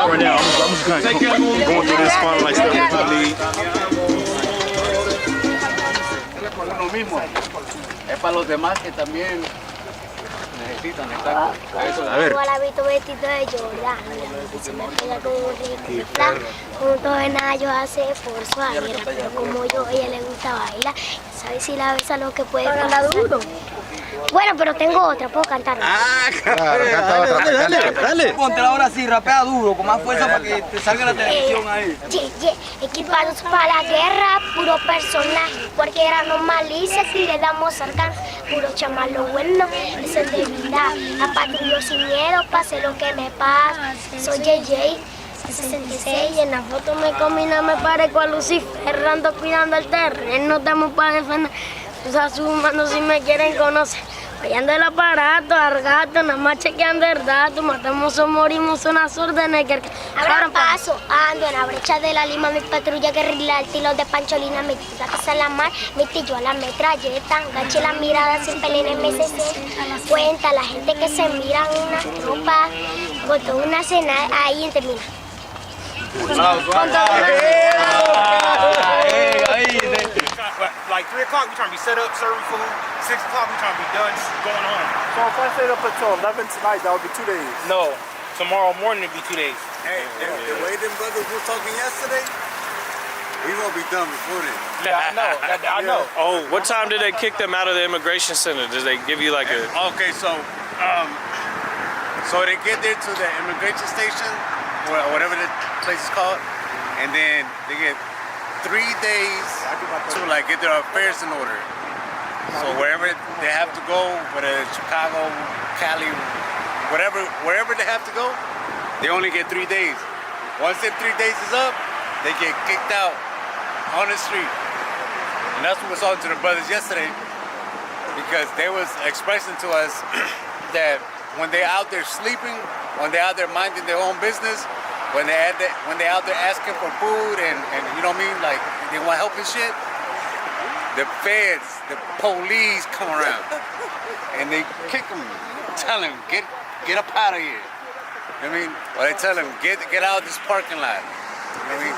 Right now, I'm just kind of going through this fun like stuff for the league. Uno mismo. Es para los demás que también necesitan estar. A ver. Igual habito vestido de Jordan. Se me pega con un ridículo. Juntos en ellos hace esfuerzo a guerra, pero como yo, a ella le gusta bailar. ¿Sabes si la besa lo que puede pasar? Bueno, pero tengo otra, puedo cantar. Ah, claro, canta otra. Dale. Ponte ahora así, rapea duro, con más fuerza para que te salga la televisión ahí. Equipados para la guerra, puro personaje. Cualquiera nos malicia si le damos al can. Puro chamalo bueno, es el debilidad. Apatrullo sin miedo, pase lo que me pasa. Soy JJ. 66 y en la foto me combina, me parezco a Lucifer, ando cuidando el terreno, estamos para defender. Usa sus manos si me quieren conocer. Fallando el aparato, al gato, nada más chequeando el dato. Matamos o morimos, son las órdenes que... Abran paso, ando en la brecha de la Lima, mi patrulla guerrilla, el tiro de Pancholina, mi casa a la mar, mi tillo a la metralleta, enganche la mirada sin pelea en MSC. Cuenta la gente que se mira en una tropa, botó una cena, ahí termina. Like 3 o'clock, we trying to be set up, serving food. 6 o'clock, we trying to be done, going on. So if I stayed up until 11 tonight, that would be 2 days. No, tomorrow morning it'll be 2 days. Hey, the way them brothers were talking yesterday, we won't be done before then. Yeah, I know. Oh, what time did they kick them out of the immigration center? Did they give you like a... Okay, so they get there to the immigration station, or whatever the place is called, and then they get 3 days to like get their affairs in order. So wherever they have to go, whether it's Chicago, Cali, wherever they have to go, they only get 3 days. Once that 3 days is up, they get kicked out on the street. And that's what was on to the brothers yesterday, because they was expressing to us that when they're out there sleeping, when they're out there minding their own business, when they out there asking for food and you know what I mean, like they want help and shit, the feds, the police come around and they kick them, tell them get up out of here. You know what I mean? Or they tell them get out of this parking lot. You know what I mean?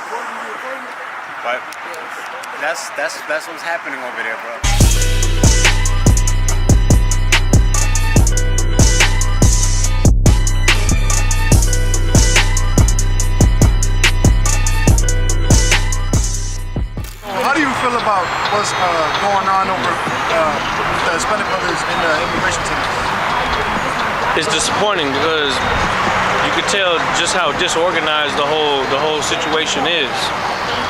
But that's what's happening over there, bro. How do you feel about what's going on over the Hispanic brothers in the immigration center? It's disappointing because you could tell just how disorganized the whole situation is.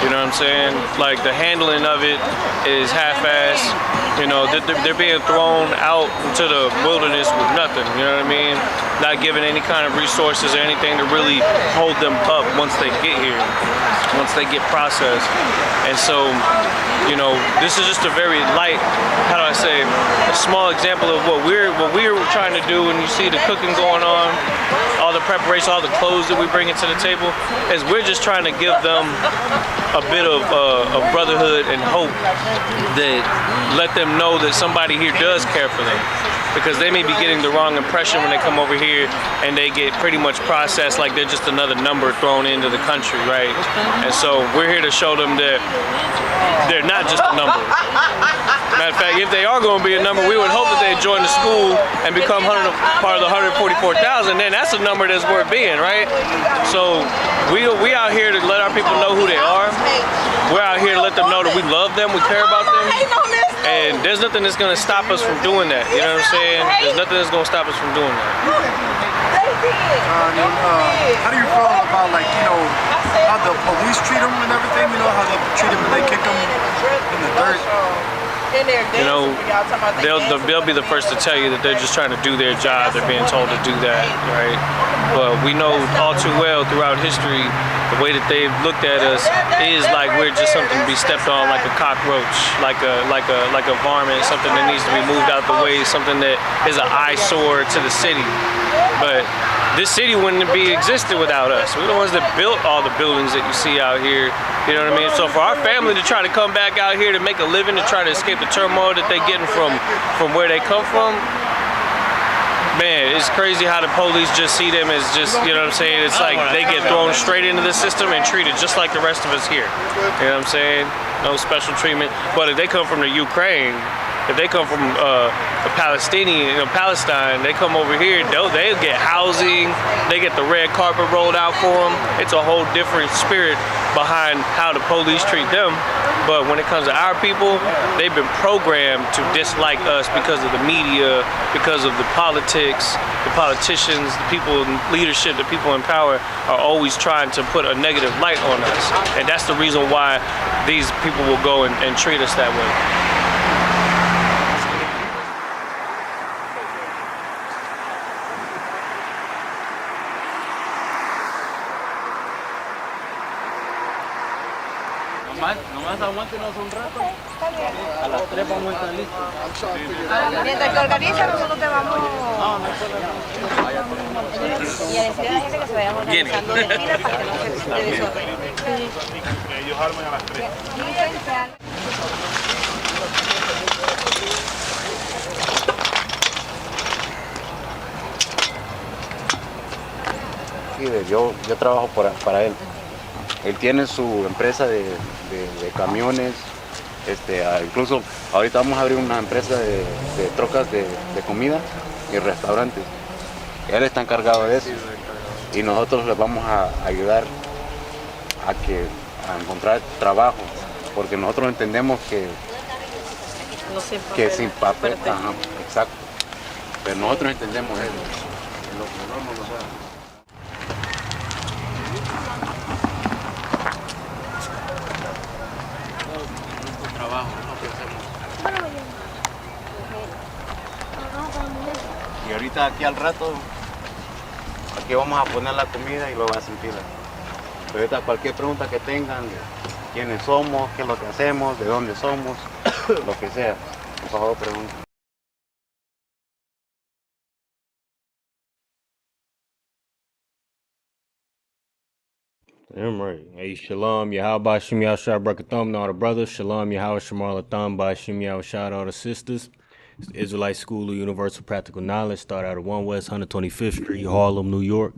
You know what I'm saying? Like the handling of it is half-assed. You know, they're being thrown out into the wilderness with nothing. You know what I mean? Not given any kind of resources or anything to really hold them up once they get here, once they get processed. And so, you know, this is just a very light, how do I say, a small example of what we're trying to do. When you see the cooking going on, all the preparation, all the clothes that we bring into the table, is we're just trying to give them a bit of brotherhood and hope, that let them know that somebody here does care for them, because they may be getting the wrong impression when they come over here and they get pretty much processed like they're just another number thrown into the country, right? And so we're here to show them that they're not just a number. Matter of fact, if they are going to be a number, we would hope that they join the school and become part of the 144,000. Then that's a number that's worth being, right? So we out here to let our people know who they are. We're out here to let them know that we love them, we care about them, and there's nothing that's going to stop us from doing that. You know what I'm saying? There's nothing that's gonna stop us from doing that. How do you feel about, like, you know, how the police treat them and everything? You know, how they treat them when they kick them in the dirt? You know, they'll be the first to tell you that they're just trying to do their job. They're being told to do that, right? But we know all too well throughout history, the way that they've looked at us is like we're just something to be stepped on, like a cockroach, like a varmint, something that needs to be moved out the way, something that is an eyesore to the city. But this city wouldn't be existed without us. We're the ones that built all the buildings that you see out here. You know what I mean? So for our family to try to come back out here to make a living, to try to escape the turmoil that they're getting from where they come from, man, it's crazy how the police just see them as just, you know what I'm saying? It's like they get thrown straight into the system and treated just like the rest of us here. You know what I'm saying? No special treatment. But if they come from the Ukraine, if they come from Palestine, they come over here, they'll get housing, they get the red carpet rolled out for them. It's a whole different spirit behind how the police treat them. But when it comes to our people, they've been programmed to dislike us because of the media, because of the politics, the politicians, the people in leadership, the people in power are always trying to put a negative light on us. And that's the reason why these people will go and treat us that way. Nomás aguántenos un rato. A las 3 vamos a estar listos. Mientras que organiza, nosotros te vamos. No, no hay problema. Y a decirle a la gente que se vayan organizando de fila para que no se desorden. Ellos arman a las 3. Yo trabajo para él. Él tiene su empresa de camiones, incluso ahorita vamos a abrir una empresa de trocas de comida y restaurantes. Él está encargado de eso y nosotros les vamos a ayudar a encontrar trabajo, porque nosotros entendemos que sin papel, ajá, exacto, pero nosotros entendemos eso. Y ahorita aquí al rato, aquí vamos a poner la comida y lo va a sentir. Pero ahorita cualquier pregunta que tengan, de quiénes somos, qué es lo que hacemos, de dónde somos, lo que sea, por favor pregunten. Damn right. Hey, Shalom, Yahweh, Shem Yahshua, Brakatham, all the brothers. Shalom, Yahweh, Shemal Atham, Shem Yahshua, all the sisters. It's the Israelite School of Universal Practical Knowledge, started out at 1 West 125th Street, Harlem, New York,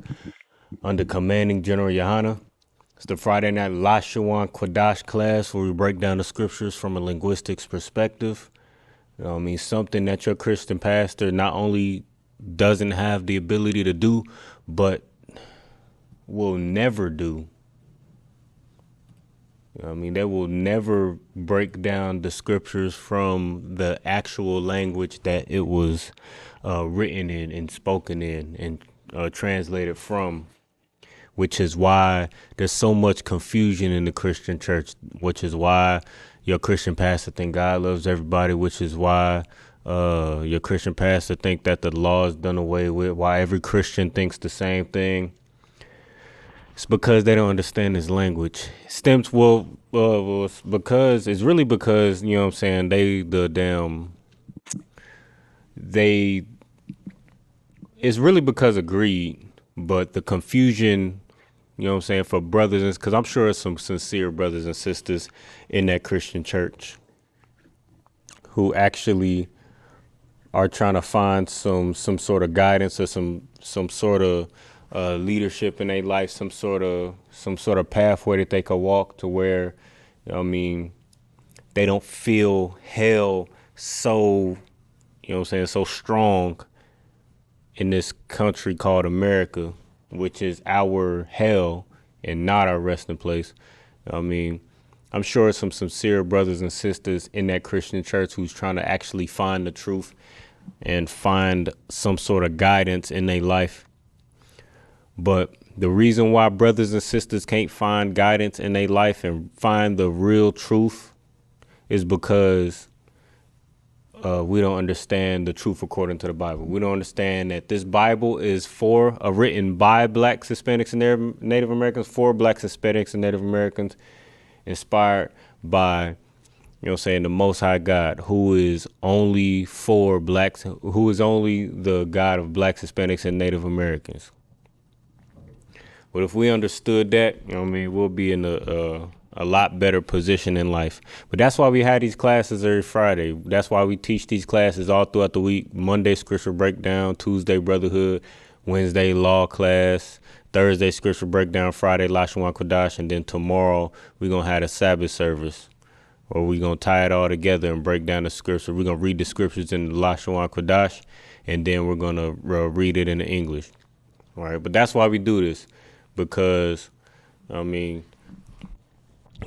under commanding General Yohana. It's the Friday night Lashawan Qadash class where we break down the scriptures from a linguistics perspective. You know what I mean? Something that your Christian pastor not only doesn't have the ability to do, but will never do. I mean, they will never break down the scriptures from the actual language that it was written in and spoken in and translated from, which is why there's so much confusion in the Christian church, which is why your Christian pastor think God loves everybody, which is why your Christian pastor think that the law is done away with, why every Christian thinks the same thing. It's because they don't understand this language. Stems because it's really because, you know what I'm saying, it's really because of greed, but the confusion, you know what I'm saying, for brothers, because I'm sure there's some sincere brothers and sisters in that Christian church who actually are trying to find some sort of guidance or some sort of leadership in their life, some sort of pathway that they could walk to where, you know what I mean, they don't feel hell so, you know what I'm saying, so strong in this country called America, which is our hell and not our resting place. You know what I mean, I'm sure some sincere brothers and sisters in that Christian church who's trying to actually find the truth, and find some sort of guidance in their life. But the reason why brothers and sisters can't find guidance in their life and find the real truth is because we don't understand the truth according to the Bible. We don't understand that this Bible is written by blacks, Hispanics, and Native Americans, for blacks, Hispanics, and Native Americans, inspired by, the Most High God, who is only for blacks, who is only the God of blacks, Hispanics, and Native Americans. But if we understood that, we'll be in a lot better position in life. But that's why we have these classes every Friday. That's why we teach these classes all throughout the week. Monday, scripture breakdown. Tuesday, brotherhood. Wednesday, law class. Thursday, scripture breakdown. Friday, Lashawan, Qadash. And then tomorrow, we're going to have a Sabbath service, or we're going to tie it all together and break down the scripture. We're going to read the scriptures in Lashawan, Qadash, and then we're going to read it in the English. All right. But that's why we do this, because,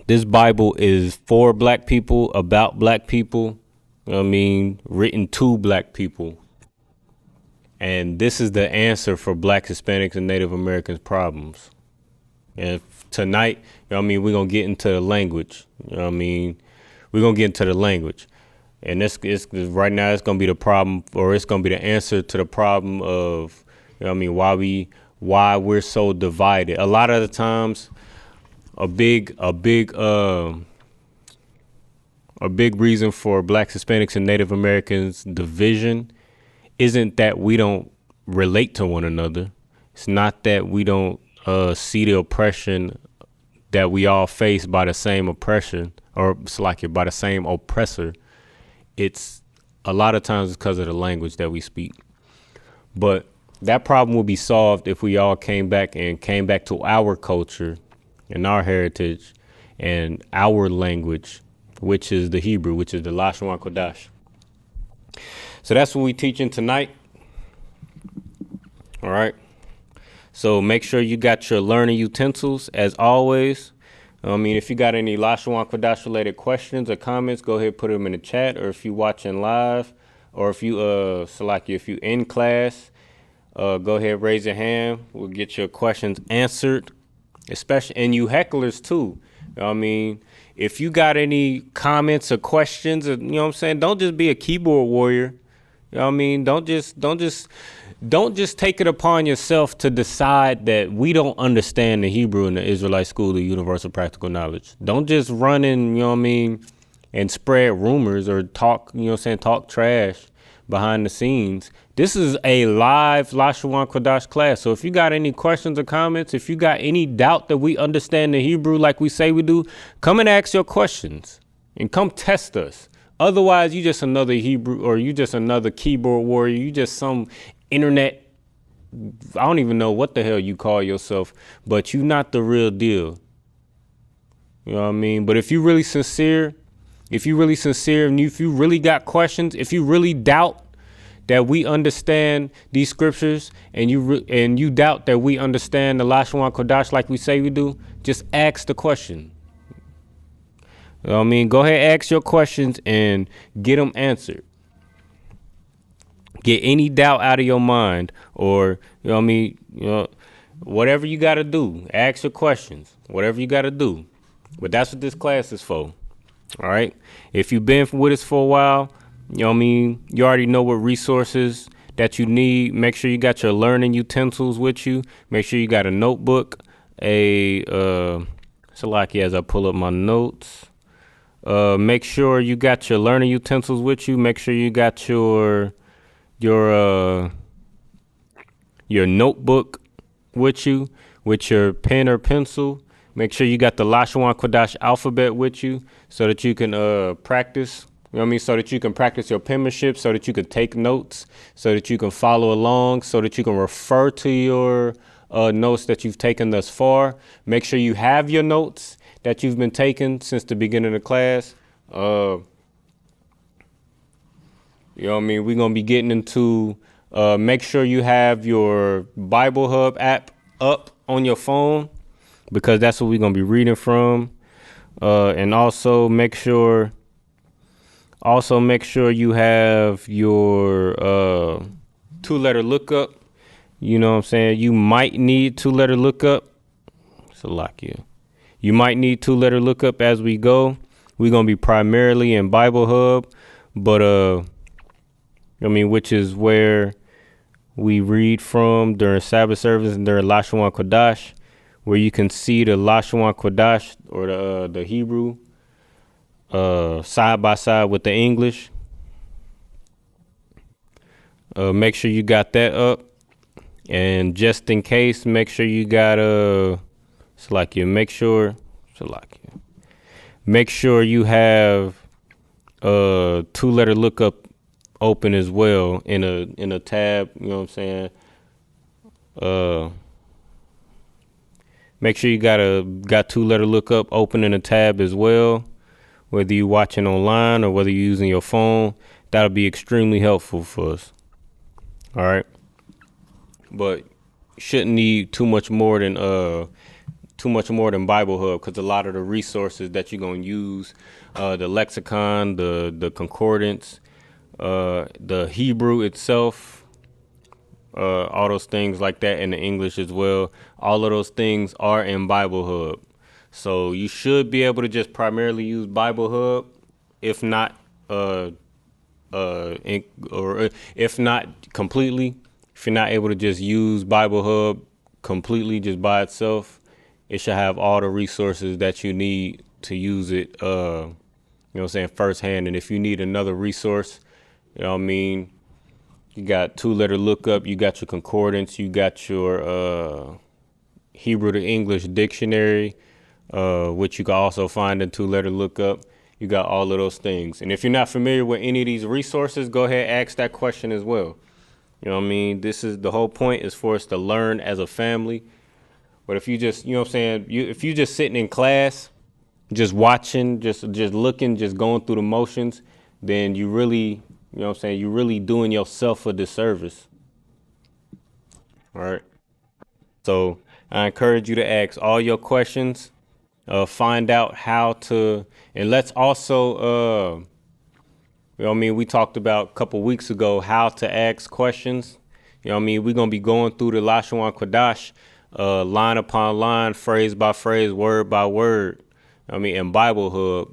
this Bible is for black people, about black people, written to black people. And this is the answer for blacks, Hispanics, and Native Americans' problems. And tonight, we're going to get into the language. We're going to get into the language. And right now, it's going to be the problem, or it's going to be the answer to the problem of, why we're so divided. A lot of the times, a big reason for blacks, Hispanics, and Native Americans division isn't that we don't relate to one another. It's not that we don't see the oppression that we all face by the same oppression, or it's like it by the same oppressor. It's a lot of times because of the language that we speak. But that problem will be solved if we all came back to our culture and our heritage and our language, which is the Hebrew, which is the Lashawan Qadash. So that's what we're teaching tonight. All right. So make sure you got your learning utensils as always. If you got any Lashawan Qadash related questions or comments, go ahead and put them in the chat. Or if you're watching live, or if you if you in class, go ahead, raise your hand. We'll get your questions answered. Especially, and you hecklers too. If you got any comments or questions, don't just be a keyboard warrior. Don't just take it upon yourself to decide that we don't understand the Hebrew in the Israelite School of Universal Practical Knowledge. Don't just run in, and spread rumors or talk trash behind the scenes. This is a live Lashawan Qadash class. So if you got any questions or comments, if you got any doubt that we understand the Hebrew like we say we do, come and ask your questions and come test us. Otherwise, you just another Hebrew, or you just another keyboard warrior. You just some internet. I don't even know what the hell you call yourself, but you not the real deal. You know what I mean? But if you really sincere, and if you really got questions, if you really doubt that we understand these scriptures, and you doubt that we understand the Lashawan Qadash like we say we do, just ask the question. You know what I mean? Go ahead, ask your questions and get them answered. Get any doubt out of your mind, or whatever you got to do. Ask your questions. Whatever you got to do. But that's what this class is for. All right. If you've been with us for a while, you already know what resources that you need. Make sure you got your learning utensils with you. Make sure you got a notebook, as I pull up my notes. Make sure you got your learning utensils with you. Make sure you got your notebook with you, with your pen or pencil. Make sure you got the Lashawan Qadash alphabet with you, so that you can practice. So that you can practice your penmanship, so that you can take notes, so that you can follow along, so that you can refer to your notes that you've taken thus far. Make sure you have your notes that you've been taking since the beginning of the class. We're going to be getting into, make sure you have your Bible Hub app up on your phone, because that's what we're going to be reading from. And also make sure Also, make sure you have your 2-letter lookup. You know what I'm saying? You might need 2-letter lookup. Salakia. You might need 2-letter lookup as we go. We're going to be primarily in Bible Hub, but which is where we read from during Sabbath service and during Lashawan Qadash, where you can see the Lashawan Qadash or the Hebrew side by side with the English. Make sure you got that up, and just in case, make sure you got make sure you have 2-letter lookup open as well in a tab. You know what I'm saying? Make sure you got 2-letter lookup open in a tab as well, whether you're watching online or whether you're using your phone. That'll be extremely helpful for us. All right, but shouldn't need too much more than Bible Hub, because a lot of the resources that you're gonna use, the lexicon, the concordance, the Hebrew itself, all those things like that, and the English as well. All of those things are in Bible Hub, so you should be able to just primarily use Bible Hub, if not if not completely. If you're not able to just use Bible Hub completely just by itself, it should have all the resources that you need to use it, you know what I'm saying, firsthand. And if you need another resource, you know what I mean, you got 2-letter lookup, you got your concordance, you got your Hebrew to English dictionary, which you can also find in 2-letter lookup. You got all of those things. And if you're not familiar with any of these resources, go ahead and ask that question as well. You know what I mean? This is the whole point, is for us to learn as a family. But if you just, you know what I'm saying, if you just sitting in class, just watching, just looking, just going through the motions, then you really, you know what I'm saying, you're really doing yourself a disservice. All right. So I encourage you to ask all your questions, find out how to, and let's also, you know what I mean, we talked about a couple weeks ago how to ask questions. You know what I mean, we're going to be going through the Lashawan Qadash, line upon line, phrase by phrase, word by word, I mean, in Bible Hub.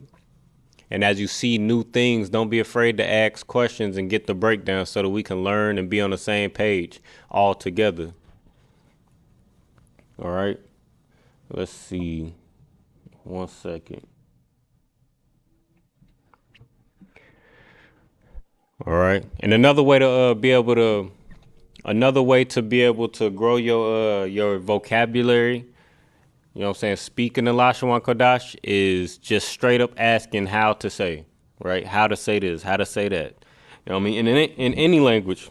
And as you see new things, don't be afraid to ask questions and get the breakdown so that we can learn and be on the same page all together. All right. Let's see. 1 second. All right. And another way to be able to grow your vocabulary, you know what I'm saying, speaking the Lashawan Qadash, is just straight up asking how to say, right? How to say this, how to say that. You know what I mean? In any language,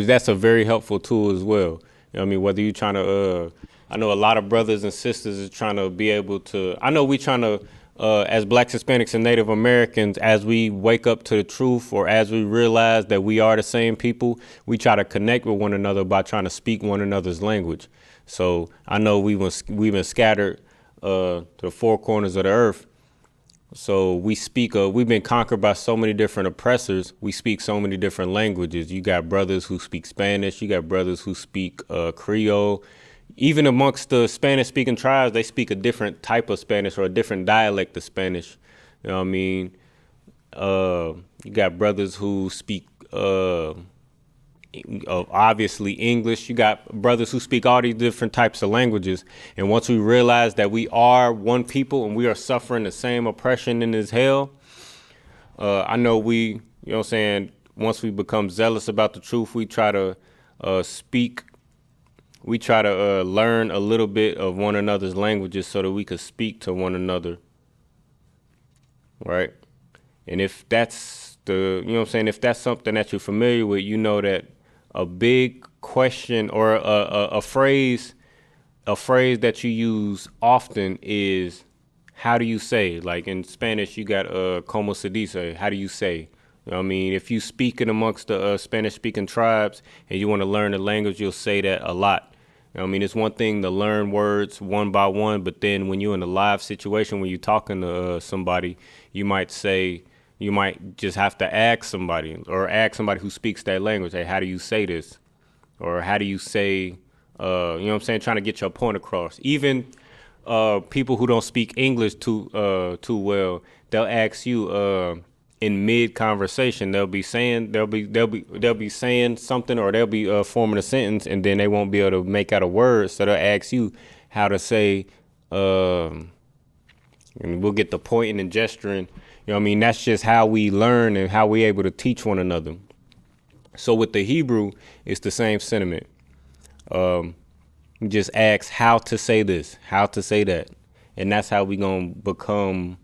that's a very helpful tool as well. You know what I mean? Whether you're trying to, I know a lot of brothers and sisters is trying to be able to, I know we trying to, as Blacks, Hispanics, and Native Americans, as we wake up to the truth, or as we realize that we are the same people, we try to connect with one another by trying to speak one another's language. So I know we've been scattered to the four corners of the earth. So we speak, we've been conquered by so many different oppressors. We speak so many different languages. You got brothers who speak Spanish. You got brothers who speak Creole. Even amongst the Spanish-speaking tribes, they speak a different type of Spanish or a different dialect of Spanish. You know what I mean? You got brothers who speak obviously English. You got brothers who speak all these different types of languages. And once we realize that we are one people and we are suffering the same oppression in this hell, I know you know what I'm saying, once we become zealous about the truth, we try to learn a little bit of one another's languages so that we could speak to one another, right? And if that's you know what I'm saying, if that's something that you're familiar with, you know that a big question or a phrase that you use often is, how do you say? Like in Spanish, you got como se dice, how do you say? You know what I mean? If you speaking amongst the Spanish-speaking tribes and you want to learn the language, you'll say that a lot. I mean, it's one thing to learn words one by one, but then when you're in a live situation, when you're talking to somebody, you might just have to ask somebody who speaks that language, hey, how do you say this? Or how do you say, you know what I'm saying, trying to get your point across. Even people who don't speak English too well, they'll ask you in mid conversation, they'll be saying something, or they'll be forming a sentence, and then they won't be able to make out a word, so they'll ask you how to say, and we'll get the pointing and gesturing. You know what I mean? That's just how we learn and how we able to teach one another. So with the Hebrew, it's the same sentiment. Just ask how to say this, how to say that, and that's how we gonna become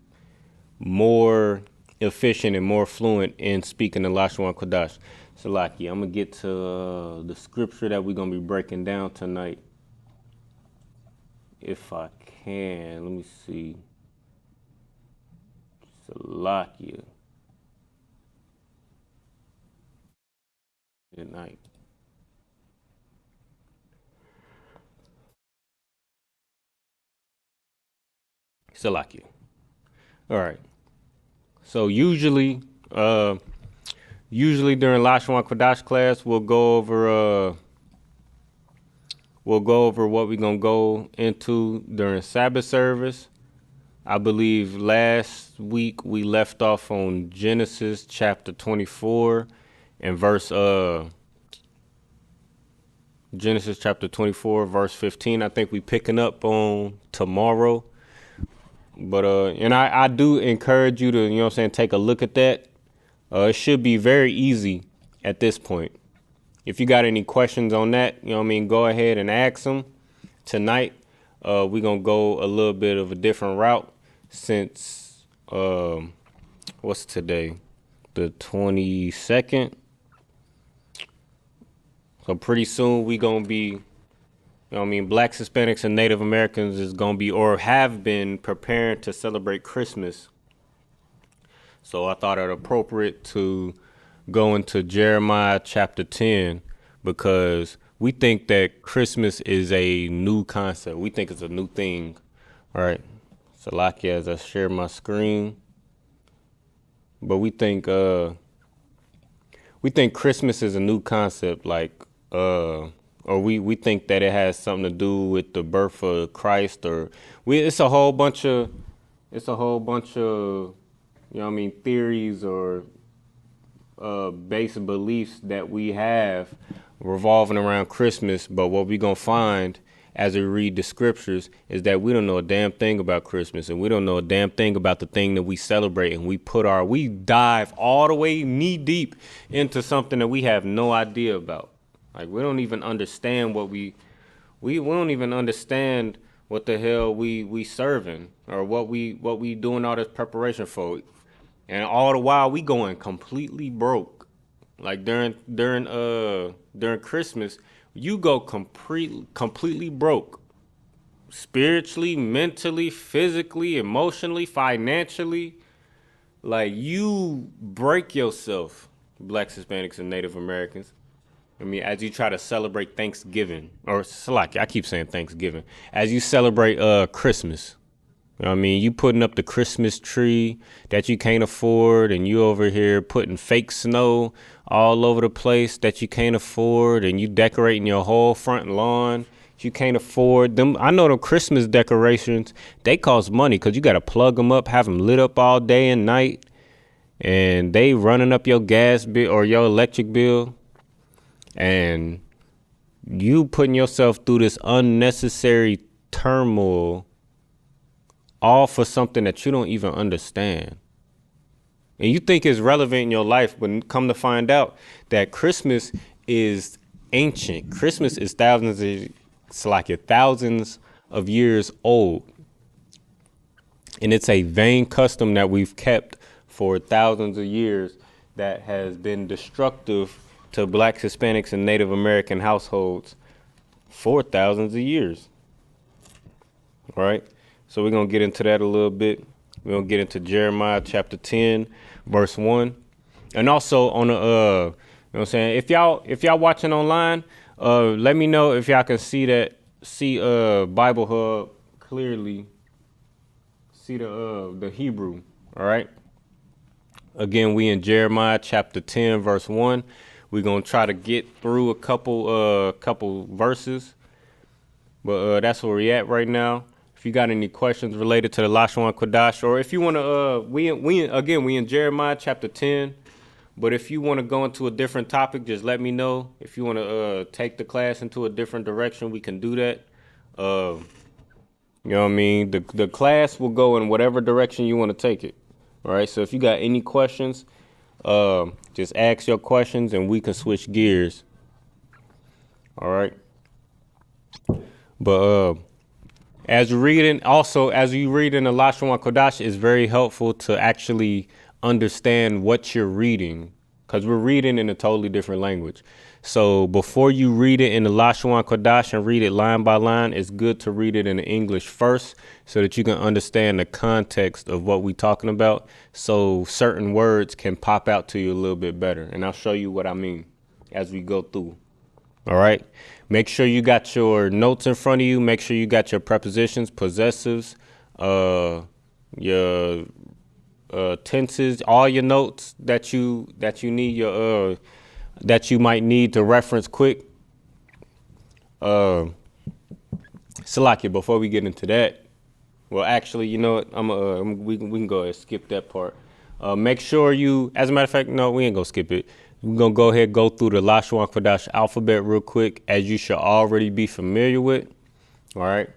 more efficient and more fluent in speaking the Lashawan Qadash. Salaki, I'm gonna get to the scripture that we're gonna be breaking down tonight, if I can. Let me see. Salaki. Good night. Salaki. All right. So usually during Lashawan Qadash class, we'll go over what we're gonna go into during Sabbath service. I believe last week we left off on Genesis chapter 24 and Genesis chapter 24 verse 15. I think we picking up on tomorrow. But and I do encourage you to, you know what I'm saying, take a look at that. It should be very easy at this point. If you got any questions on that, you know what I mean, go ahead and ask them. Tonight, we're going to go a little bit of a different route since, what's today? The 22nd. So pretty soon we going to be, you know what I mean, Blacks, Hispanics, and Native Americans is going to be, or have been, preparing to celebrate Christmas. So I thought it appropriate to go into Jeremiah chapter 10, because we think that Christmas is a new concept. We think it's a new thing. All right. So like as I share my screen. But we think Christmas is a new concept, or we think that it has something to do with the birth of Christ, or it's a whole bunch of, you know what I mean, theories or base beliefs that we have revolving around Christmas. But what we're going to find as we read the scriptures is that we don't know a damn thing about Christmas, and we don't know a damn thing about the thing that we celebrate, and we dive all the way knee deep into something that we have no idea about. Like, we don't even understand we don't even understand what the hell we serving, or what we doing all this preparation for. And all the while we going completely broke. Like during Christmas, you go completely broke. Spiritually, mentally, physically, emotionally, financially. Like, you break yourself, Blacks, Hispanics, and Native Americans. I mean, as you try to celebrate Thanksgiving, or Salaki, I keep saying Thanksgiving, as you celebrate Christmas. You know what I mean? You putting up the Christmas tree that you can't afford, and you over here putting fake snow all over the place that you can't afford, and you decorating your whole front lawn. You can't afford them. I know the Christmas decorations, they cost money, because you got to plug them up, have them lit up all day and night, and they running up your gas bill or your electric bill. And you putting yourself through this unnecessary turmoil, all for something that you don't even understand. And you think it's relevant in your life, but come to find out that Christmas is ancient. Christmas is thousands of years old. And it's a vain custom that we've kept for thousands of years that has been destructive to Blacks, Hispanics, and Native American households for thousands of years. All right. So we're going to get into that a little bit. We're going to get into Jeremiah chapter 10, verse 1. And also on the, you know what I'm saying, if y'all watching online, let me know if y'all can see that see Bible Hub clearly, see the Hebrew, all right? Again, we in Jeremiah chapter 10, verse 1. We're gonna try to get through a couple verses, but that's where we at right now. If you got any questions related to the Lashawan Qadash, or if you wanna, we in Jeremiah chapter 10. But if you want to go into a different topic, just let me know. If you want to take the class into a different direction, we can do that. You know what I mean? The class will go in whatever direction you want to take it. All right. So if you got any questions, just ask your questions and we can switch gears. All right. But as you read in the Lashawan Qadash, it's very helpful to actually understand what you're reading, because we're reading in a totally different language. So before you read it in the Lashawan Qadash and read it line by line, it's good to read it in the English first so that you can understand the context of what we're talking about, so certain words can pop out to you a little bit better. And I'll show you what I mean as we go through. All right. Make sure you got your notes in front of you. Make sure you got your prepositions, possessives, your tenses, all your notes that you need, your that you might need to reference quick. Salakia, before we get into that, well, actually, you know what? We can go ahead and skip that part. Make sure you, as a matter of fact, no, we ain't gonna skip it. We're gonna go ahead and go through the Lashawan Qadash alphabet real quick, as you should already be familiar with. All right.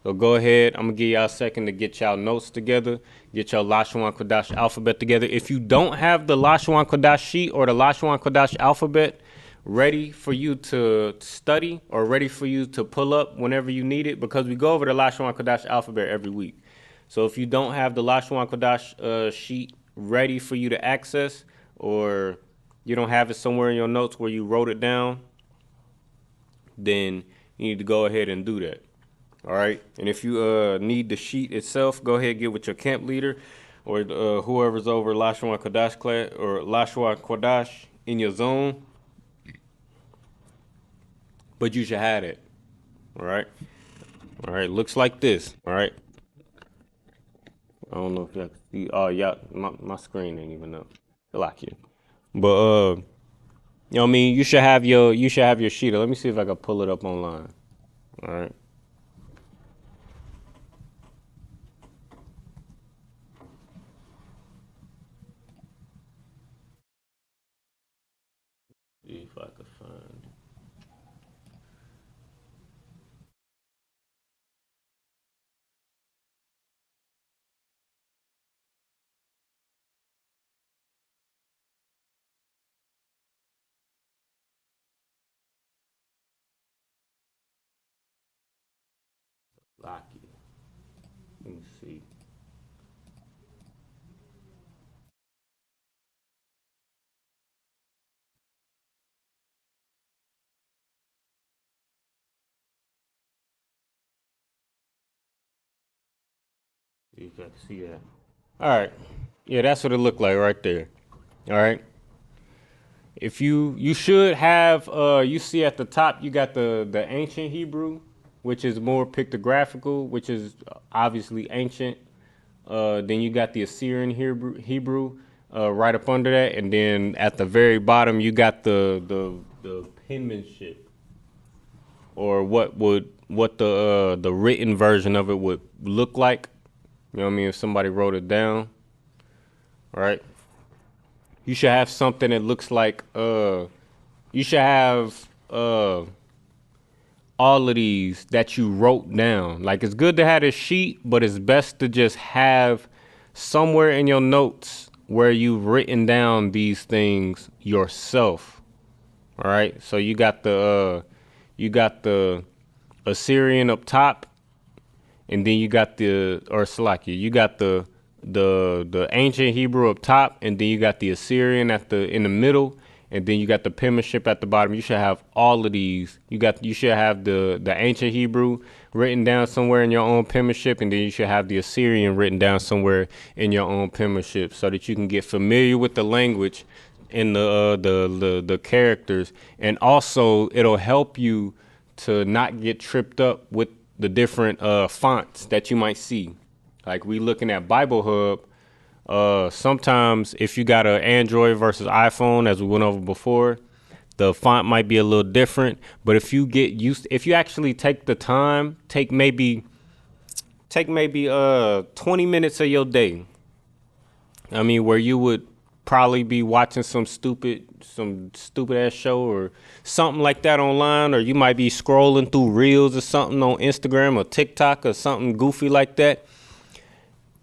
So go ahead. I'm gonna give y'all a second to get y'all notes together, get your Lashawan Qadash alphabet together. If you don't have the Lashawan Qadash sheet or the Lashawan Qadash alphabet ready for you to study or ready for you to pull up whenever you need it, because we go over the Lashawan Qadash alphabet every week. So if you don't have the Lashawan Qadash sheet ready for you to access, or you don't have it somewhere in your notes where you wrote it down, then you need to go ahead and do that. All right. And if you need the sheet itself, go ahead and get with your camp leader or whoever's over Lashawan Qadash class or Lashawan Qadash in your zone. But you should have it. All right. All right. Looks like this. All right. I don't know if y'all can see. Oh, yeah. My screen ain't even up. Like you. But you know what I mean? You should have your sheet. Let me see if I can pull it up online. All right. See if I can find. Lucky. Let me see. See if I can see that. All right. Yeah, that's what it looked like right there. All right. If you should have you see at the top you got the ancient Hebrew, which is more pictographical, which is obviously ancient. Then you got the Assyrian Hebrew right up under that, and then at the very bottom you got the penmanship, or what the written version of it would look like. You know what I mean? If somebody wrote it down, right? You should have something that looks like you should have all of these that you wrote down. Like, it's good to have a sheet, but it's best to just have somewhere in your notes where you've written down these things yourself. All right. So you got the Assyrian up top, and then you got you got the ancient Hebrew up top, and then you got the Assyrian in the middle, and then you got the penmanship at the bottom. You should have all of these. You should have the ancient Hebrew written down somewhere in your own penmanship, and then you should have the Assyrian written down somewhere in your own penmanship, so that you can get familiar with the language and the characters, and also it'll help you to not get tripped up with the different fonts that you might see. Like we looking at Bible Hub. Sometimes if you got an Android versus iPhone, as we went over before, the font might be a little different. But if you get used, if you actually take the time, take maybe 20 minutes of your day. I mean, where you would probably be watching some stupid ass show or something like that online, or you might be scrolling through reels or something on Instagram or TikTok or something goofy like that.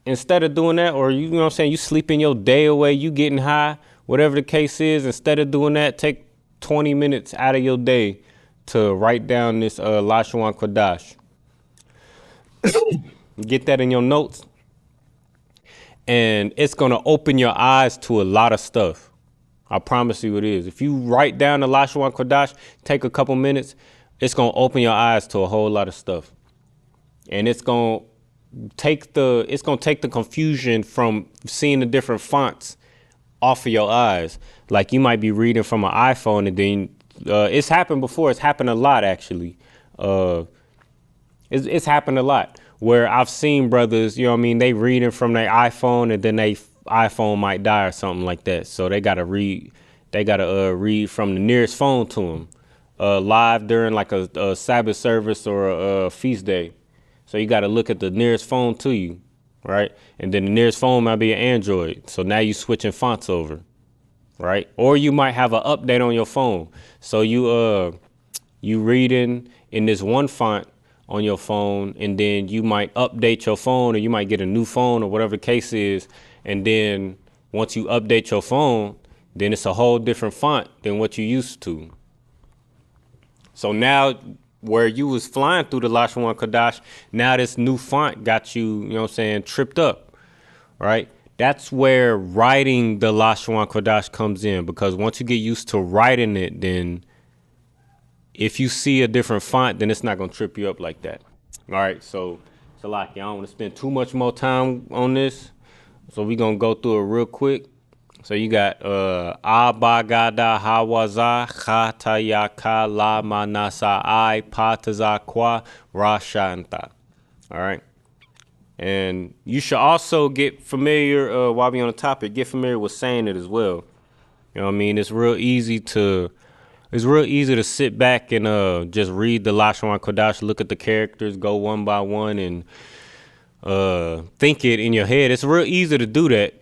Instead of doing that, or you know what I'm saying, you sleeping your day away, you getting high, whatever the case is, instead of doing that, take 20 minutes out of your day to write down this Lashawan Qadash. Get that in your notes, and it's going to open your eyes to a lot of stuff. I promise you it is. If you write down the Lashawan Qadash, take a couple minutes, it's going to open your eyes to a whole lot of stuff. And it's going to take the confusion from seeing the different fonts off of your eyes. Like you might be reading from an iPhone, and then it's happened before. It's happened a lot, actually. It's happened a lot where I've seen brothers, you know what I mean, they reading from their iPhone, and then they iPhone might die or something like that. So they got to read from the nearest phone to them live during like a Sabbath service or a feast day. So you got to look at the nearest phone to you, right? And then the nearest phone might be an Android. So now you switching fonts over, right? Or you might have an update on your phone. So you reading in this one font on your phone, and then you might update your phone, or you might get a new phone, or whatever the case is. And then once you update your phone, then it's a whole different font than what you used to. So now where you was flying through the Lashawan Qadash, now this new font got you, you know what I'm saying, tripped up, right? That's where writing the Lashawan Qadash comes in, because once you get used to writing it, then if you see a different font, then it's not going to trip you up like that. All right, so Salaki, I don't want to spend too much more time on this, so we're going to go through it real quick. So you got Abagada Hawaza Khatayaka La Manasa I Pataza Kwa Rashanta. All right. And you should also get familiar, while we on the topic, get familiar with saying it as well. You know what I mean? It's real easy to sit back and just read the Lashawan Qadash, look at the characters, go one by one, and think it in your head. It's real easy to do that.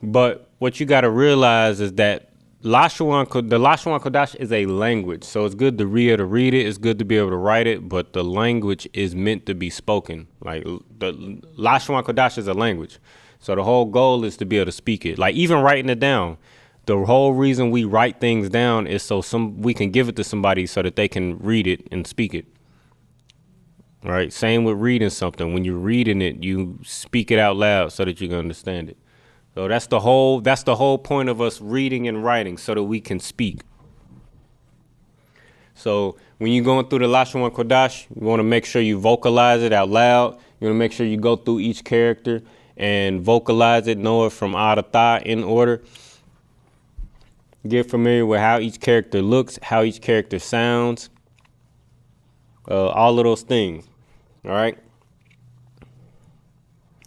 But what you got to realize is that the Lashawan Qadash is a language. So it's good to be able to read it. It's good to be able to write it. But the language is meant to be spoken. Like the Lashawan Qadash is a language. So the whole goal is to be able to speak it. Like even writing it down. The whole reason we write things down is so we can give it to somebody so that they can read it and speak it. Right? Same with reading something. When you're reading it, you speak it out loud so that you can understand it. So that's the whole point of us reading and writing, so that we can speak. So when you're going through the Lashawan Qadash, you want to make sure you vocalize it out loud. You want to make sure you go through each character and vocalize it, know it from out of thought in order. Get familiar with how each character looks, how each character sounds, all of those things. All right.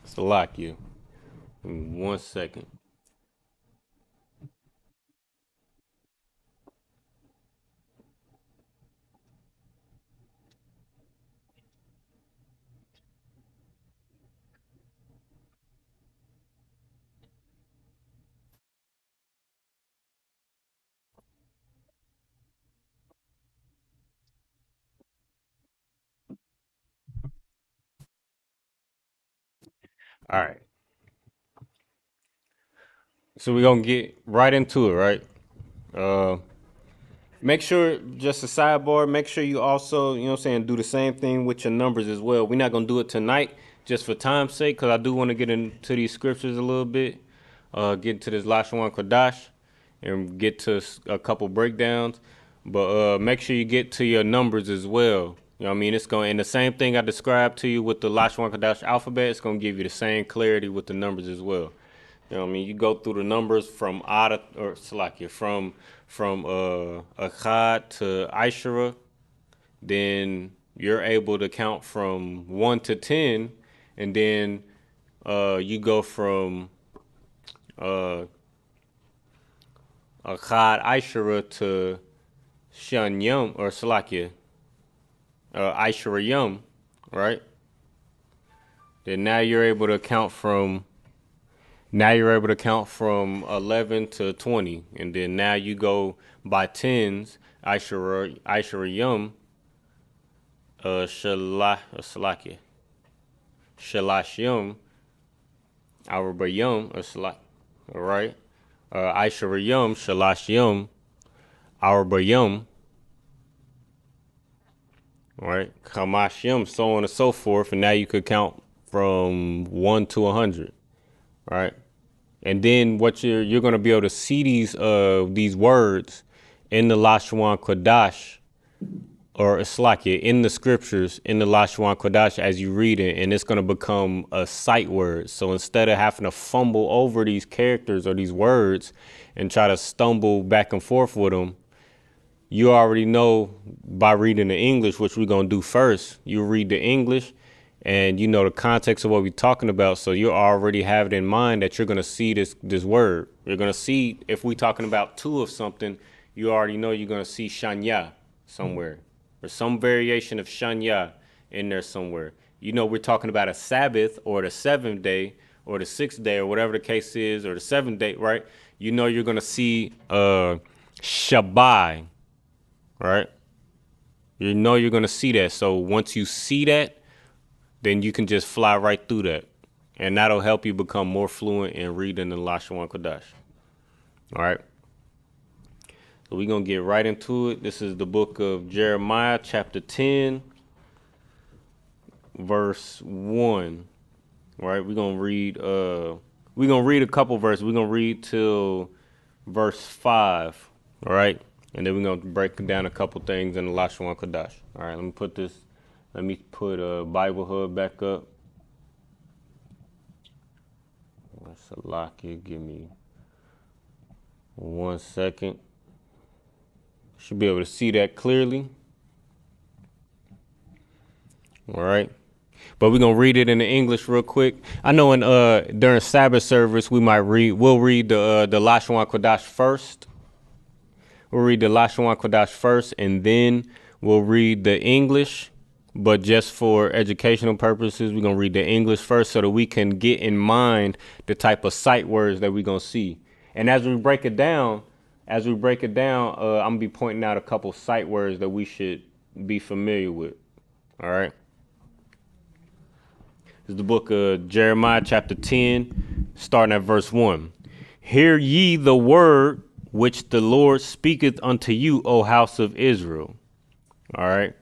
So lock you. 1 second. All right. So we're going to get right into it, right? Make sure, just a sidebar, make sure you also, you know what I'm saying, do the same thing with your numbers as well. We're not going to do it tonight just for time's sake, because I do want to get into these scriptures a little bit, get to this Lashawan Qadash, and get to a couple breakdowns. But make sure you get to your numbers as well. You know what I mean? It's going, and the same thing I described to you with the Lashawan Qadash alphabet, it's going to give you the same clarity with the numbers as well. You know what I mean? You go through the numbers from Ada, or Salakia, from Akkad to Ishara, then you're able to count from 1 to 10, and then you go from Achad Aishara to Shan Yum, or Salakia, Aishara Yum, right? Then now you're able to count from 11 to 20, and then now you go by tens, Aishara Yum, Shalakia, Shalash Yum, Araba Yum, or Salak, all right? Aishara Yum, Shalash Yum, Araba Yum, all right? Kamash Yum, so on and so forth, and now you could count from 1 to 100, right? And then what you're going to be able to see these words in the Lashawan Qadash, or Islakia, in the scriptures, in the Lashawan Qadash as you read it, and it's going to become a sight word. So instead of having to fumble over these characters or these words and try to stumble back and forth with them, you already know by reading the English, which we're going to do first. You read the English and you know the context of what we're talking about. So you already have it in mind that you're going to see this word. You're going to see, if we're talking about two of something, you already know you're going to see shanya somewhere, or some variation of shanya in there somewhere. You know, we're talking about a Sabbath or the 7th day or the 6th day or whatever the case is, or the 7th day, right? You know, you're going to see Shabbai, right? You know you're going to see that. So once you see that, then you can just fly right through that. And that'll help you become more fluent in reading the Lashawan Qadash. All right. So we're going to get right into it. This is the book of Jeremiah, chapter 10, verse 1. All right. We're going to read a couple verses. We're going to read till verse 5. All right. And then we're going to break down a couple things in the Lashawan Qadash. All right. Let me put a Bible Hub back up. Salakia, give me 1 second. Should be able to see that clearly. All right. But we're going to read it in the English real quick. I know during Sabbath service, we'll read the Lashawan Qadash first. We'll read the Lashawan Qadash first, and then we'll read the English. But just for educational purposes, we're going to read the English first so that we can get in mind the type of sight words that we're going to see. And as we break it down, I'm going to be pointing out a couple sight words that we should be familiar with. All right. This is the book of Jeremiah, chapter 10, starting at verse 1. Hear ye the word which the Lord speaketh unto you, O house of Israel. All right.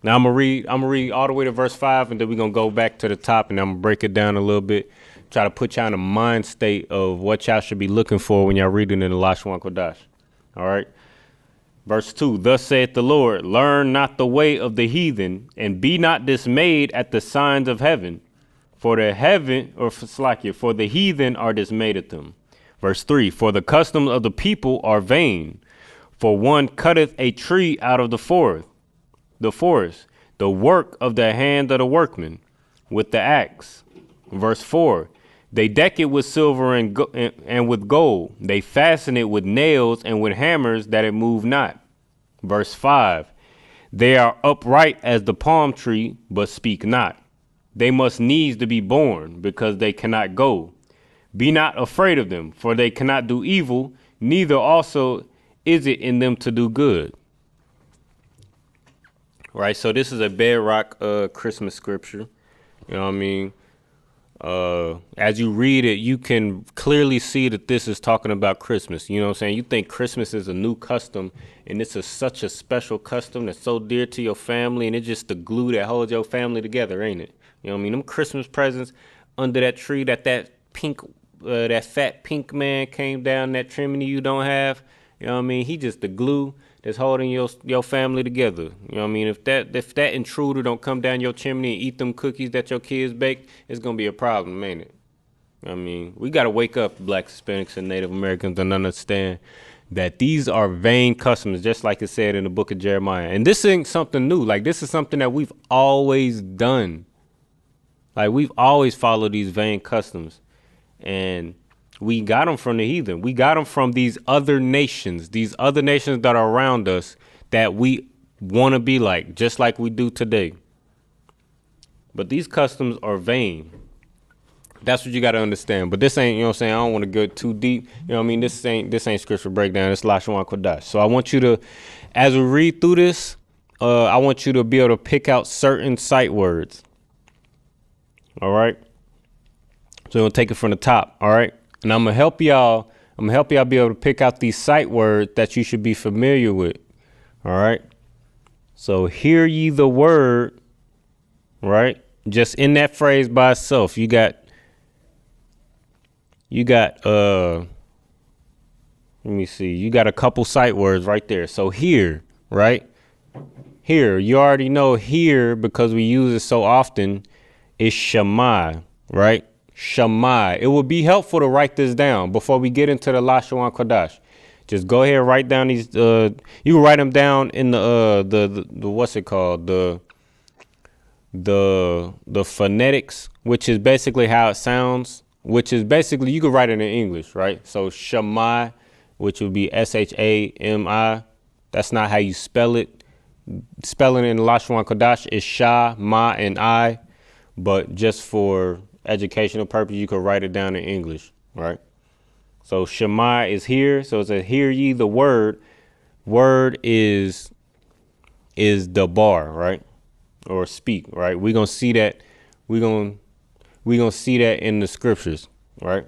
Now I'm gonna read all the way to verse 5, and then we're gonna go back to the top, and I'm gonna break it down a little bit, try to put y'all in a mind state of what y'all should be looking for when y'all reading in the Lashawan Qadash. All right. Verse 2, thus saith the Lord, learn not the way of the heathen, and be not dismayed at the signs of heaven, for the heathen are dismayed at them. Verse 3, for the customs of the people are vain, for one cutteth a tree out of the forest, the work of the hand of the workman, with the axe. Verse 4, they deck it with silver and with gold. They fasten it with nails and with hammers that it move not. Verse 5, they are upright as the palm tree, but speak not. They must needs to be born, because they cannot go. Be not afraid of them, for they cannot do evil, neither also is it in them to do good. Right, so this is a bedrock Christmas scripture. You know what I mean? As you read it, you can clearly see that this is talking about Christmas. You know what I'm saying? You think Christmas is a new custom, and it's such a special custom that's so dear to your family, and it's just the glue that holds your family together, ain't it? You know what I mean? Them Christmas presents under that tree that fat pink man came down that chimney you don't have. You know what I mean? He just the glue that's holding your family together. You know what I mean? If that intruder don't come down your chimney and eat them cookies that your kids baked, it's gonna be a problem, ain't it? I mean, we gotta wake up, Black Hispanics and Native Americans, and understand that these are vain customs, just like it said in the book of Jeremiah. And this ain't something new. Like, this is something that we've always done. Like, we've always followed these vain customs. And we got them from the heathen. We got them from these other nations that are around us that we want to be like, just like we do today. But these customs are vain. That's what you got to understand. But this ain't, you know what I'm saying? I don't want to go too deep. You know what I mean? This ain't scripture breakdown. It's Lashawan Qadash. So I want you to, as we read through this, I want you to be able to pick out certain sight words. All right. So we'll take it from the top. All right. And I'm going to help y'all. Be able to pick out these sight words that you should be familiar with. All right. So hear ye the word. Right. Just in that phrase by itself, you got, let me see, you got a couple sight words right there. So here, right? Here, you already know here because we use it so often is Shammai, right? Shammai. It would be helpful to write this down before we get into the Lashawan Qadash. Just go ahead and write down these, you can write them down in the what's it called? The phonetics, which is basically how it sounds. Which is basically, you could write it in English, right? So Shammai, which would be Shami. That's not how you spell it. Spelling in Lashawan Qadash is Sha, Ma, and I. But just for educational purpose, you could write it down in English, right? So Shammai is here. So it says, hear ye the word. Word is the bar, right? Or speak, right? We're going to see that. We're going to see that in the scriptures, right?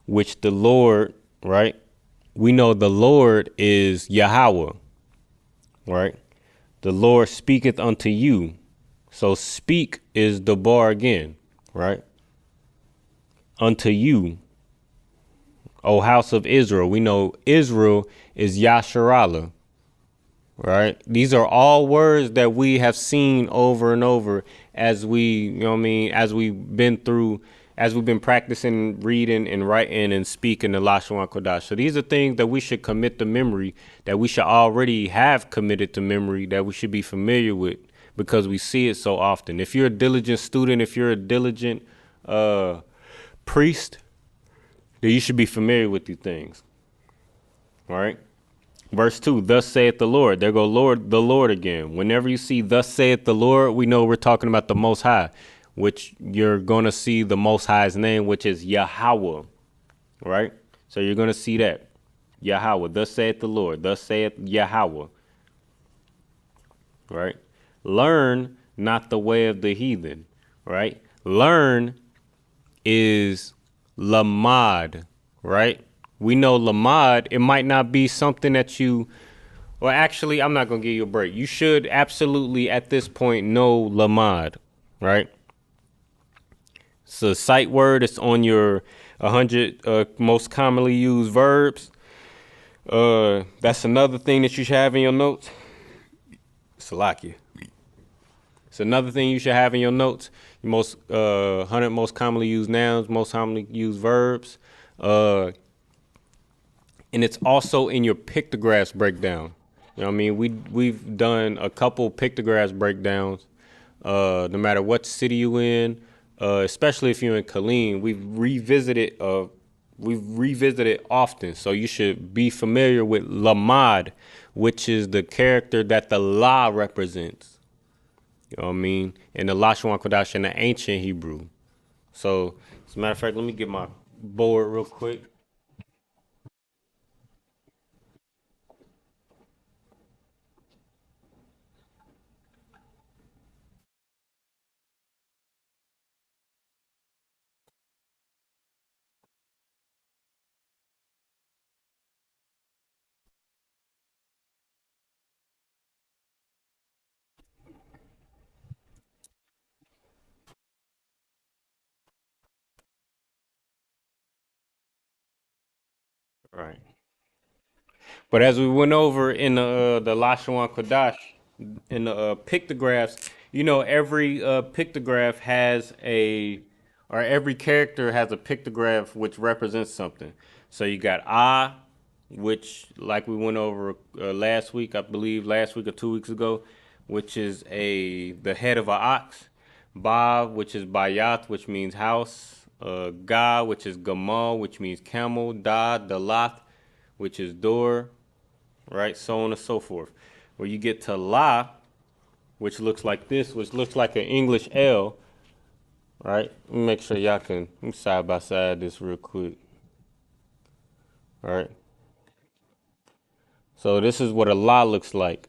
Which the Lord, right? We know the Lord is Yahweh, right? The Lord speaketh unto you. So speak is the bar again, right? Unto you, O house of Israel. We know Israel is Yasharallah, right? These are all words that we have seen over and over as we, you know what I mean, as we've been practicing reading and writing and speaking the Lashawan Qadash. So these are things that we should commit to memory, that we should already have committed to memory, that we should be familiar with because we see it so often. If you're a diligent student, if you're a diligent priest, then you should be familiar with these things. All right. Verse 2, thus saith the Lord. There go the Lord again. Whenever you see thus saith the Lord, we know we're talking about the Most High, which you're going to see the Most High's name, which is Yahweh, right? So you're going to see that. Yahweh, thus saith the Lord, thus saith Yahweh, right? Learn not the way of the heathen, right? Learn is lamad, right? We know lamad, it might not be something that you, well, actually, I'm not going to give you a break. You should absolutely at this point know lamad, right? It's a sight word. It's on your 100 most commonly used verbs. That's another thing that you should have in your notes. Salakia. It's another thing you should have in your notes. Your most 100 most commonly used nouns, most commonly used verbs. And it's also in your pictographs breakdown. You know what I mean? We've done a couple pictographs breakdowns. No matter what city you in, especially if you're in Killeen, we've revisited often. So you should be familiar with Lamad, which is the character that the La represents. You know what I mean? In the Lashawan Qadash in the ancient Hebrew. So, as a matter of fact, let me get my board real quick. Right. But as we went over in the Lashawan Qadash, in the pictographs, you know, every pictograph or every character has a pictograph which represents something. So you got Ah, which, like we went over last week, I believe last week or 2 weeks ago, which is the head of an ox. Ba, which is bayat, which means house. Ga, which is gamal, which means camel. Da, dalat, which is door, right? So on and so forth. Where you get to la, which looks like this, which looks like an English L, right? Let me make sure y'all can side by side this real quick. All right. So this is what a la looks like,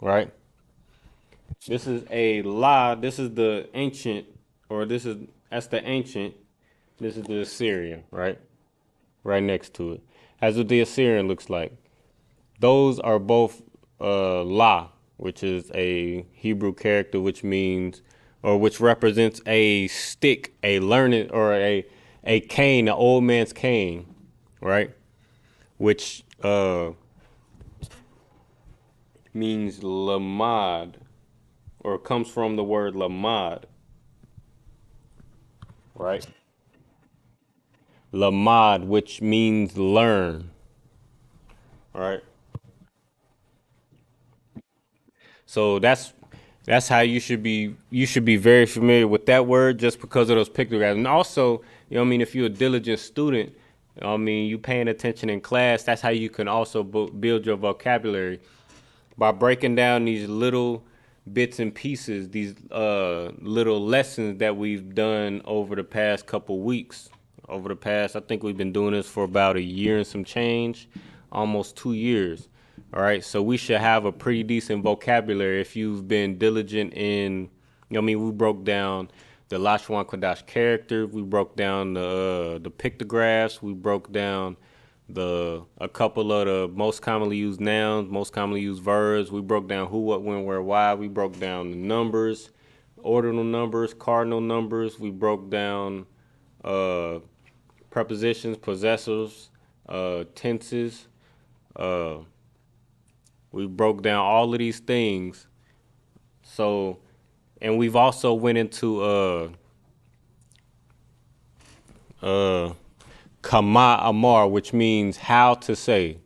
right? This is a la. This is the ancient, or that's the ancient. This is the Assyrian, right? Right next to it. That's what the Assyrian looks like. Those are both la, which is a Hebrew character, which means, or which represents a stick, a learned, or a cane, an old man's cane, right? Which means lamad, or comes from the word lamad, right? Lamad, which means learn, right? So that's how you should be very familiar with that word, just because of those pictographs. And also, you know what I mean, if you're a diligent student, you know what I mean, you paying attention in class, that's how you can also build your vocabulary, by breaking down these little bits and pieces, these little lessons that we've done over the past couple weeks. I think we've been doing this for about a year and some change, almost 2 years. All right, so we should have a pretty decent vocabulary if you've been diligent in, you know what I mean, we broke down the Lashawan Qadash character, we broke down the pictographs, we broke down a couple of the most commonly used nouns, most commonly used verbs. We broke down who, what, when, where, why. We broke down the numbers, ordinal numbers, cardinal numbers. We broke down prepositions, possessors, tenses. We broke down all of these things. So, and we've also went into Kama Amar, which means how to say.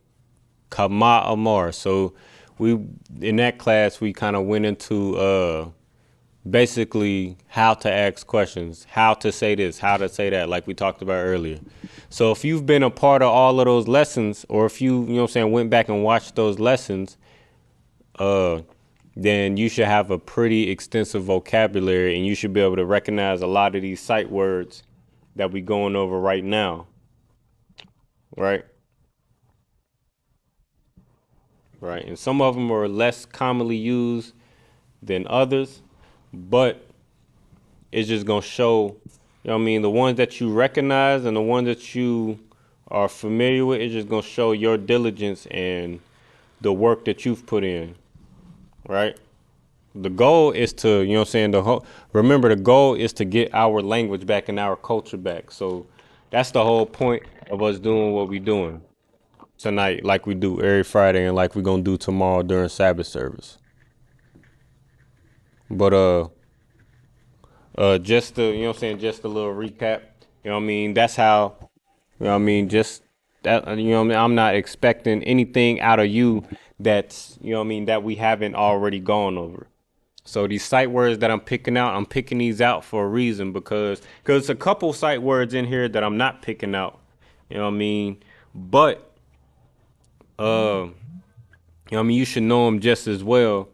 Kama Amar. So in that class we kind of went into basically how to ask questions, how to say this, how to say that, like we talked about earlier. So if you've been a part of all of those lessons, or if you know what I'm saying, went back and watched those lessons, then you should have a pretty extensive vocabulary, and you should be able to recognize a lot of these sight words that we're going over right now. Right. Right. And some of them are less commonly used than others, but it's just going to show, you know what I mean, the ones that you recognize and the ones that you are familiar with, it's just going to show your diligence and the work that you've put in. Right. The goal is to, you know what I'm saying, remember, the goal is to get our language back and our culture back. So that's the whole point of us doing what we're doing tonight, like we do every Friday, and like we're gonna do tomorrow during Sabbath service. But just to, you know what I'm saying, just a little recap. You know what I mean? That's how, you know what I mean, just that, you know what I mean, I'm not expecting anything out of you that's, you know what I mean, that we haven't already gone over. So these sight words that I'm picking these out for a reason, because a couple sight words in here that I'm not picking out, you know what I mean? But, you know what I mean, you should know them just as well.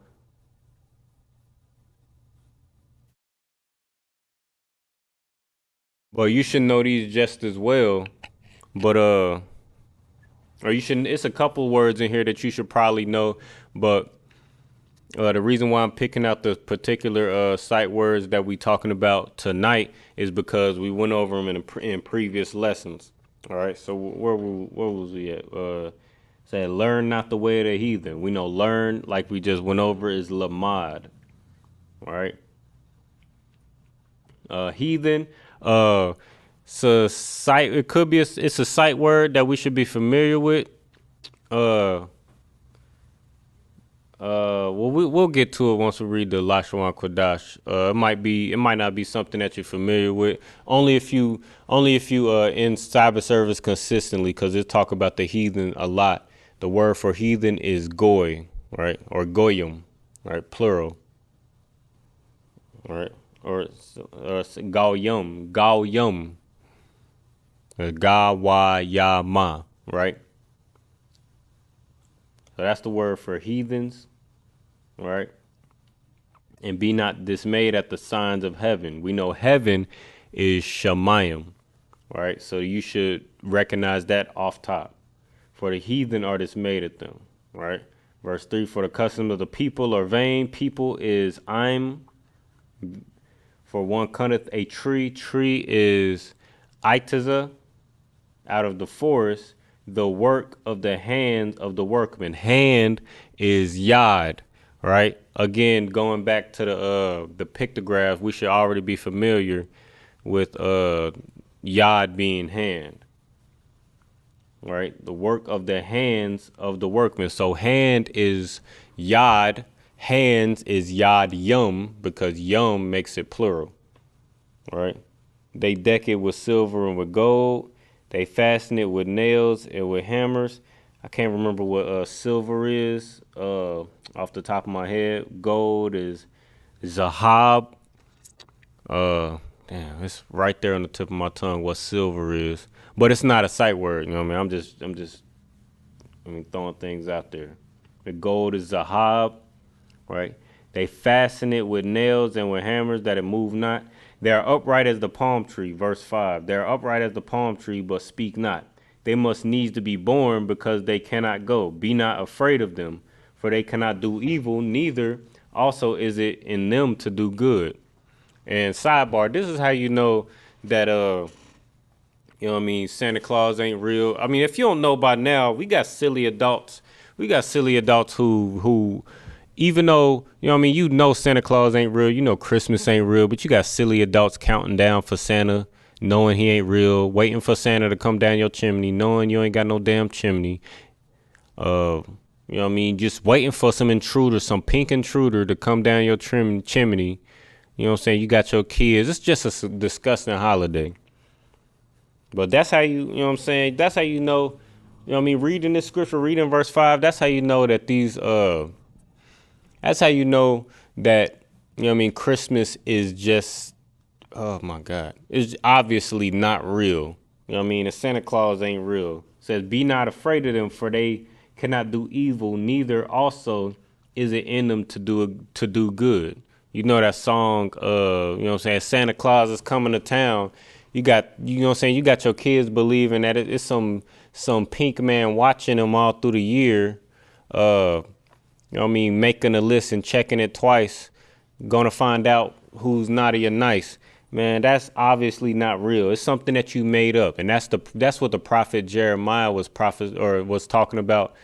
But you should know these just as well. But, or you shouldn't, it's a couple words in here that you should probably know, but the reason why I'm picking out the particular sight words that we talking about tonight is because we went over them in previous lessons. All right, so where was we at? Say, learn not the way of the heathen. We know learn, like we just went over, is lamad. All right. Heathen. So sight. It could be. It's a sight word that we should be familiar with. Well, we'll get to it once we read the Lashawan Qadash. It might not be something that you're familiar with. Only if you in cyber service consistently, because it talk about the heathen a lot. The word for heathen is goy, right, or goyim, right, plural, right, or gawyum, gawayama, right. So that's the word for heathens, right? And be not dismayed at the signs of heaven. We know heaven is Shemayim, right? So you should recognize that off top. For the heathen are dismayed at them, right? Verse 3, for the custom of the people are vain. People is I'm. For one cutteth a tree. Tree is Itaza, out of the forest. The work of the hands of the workman. Hand is yad, right? Again, going back to the pictograph, we should already be familiar with yad being hand, right? The work of the hands of the workman. So hand is yad, hands is yad yum, because yum makes it plural, right? They deck it with silver and with gold. They fasten it with nails and with hammers. I can't remember what silver is off the top of my head. Gold is zahab. Damn, it's right there on the tip of my tongue what silver is. But it's not a sight word, you know what I mean? I'm just throwing things out there. The gold is zahab, right? They fasten it with nails and with hammers that it move not. They are upright as the palm tree, verse 5. They are upright as the palm tree, but speak not. They must needs to be born because they cannot go. Be not afraid of them, for they cannot do evil, neither also is it in them to do good. And sidebar, this is how you know that, you know what I mean, Santa Claus ain't real. I mean, if you don't know by now, we got silly adults. We got silly adults who even though, you know what I mean, you know Santa Claus ain't real, you know Christmas ain't real, but you got silly adults counting down for Santa, knowing he ain't real, waiting for Santa to come down your chimney, knowing you ain't got no damn chimney. You know what I mean, just waiting for some intruder, some pink intruder to come down your chimney. You know what I'm saying? You got your kids. It's just a disgusting holiday. But that's how you know what I'm saying? That's how you know what I mean, reading this scripture, reading verse 5, that's how you know that that's how you know that, you know what I mean, Christmas is just, oh my God, it's obviously not real. You know what I mean? The Santa Claus ain't real. It says, be not afraid of them, for they cannot do evil, neither also is it in them to do good. You know that song, you know what I'm saying, Santa Claus is coming to town. You got, you know what I'm saying, you got your kids believing that it's some pink man watching them all through the year, you know what I mean, making a list and checking it twice, gonna find out who's naughty or nice. Man, that's obviously not real. It's something that you made up, and that's what the prophet Jeremiah was talking about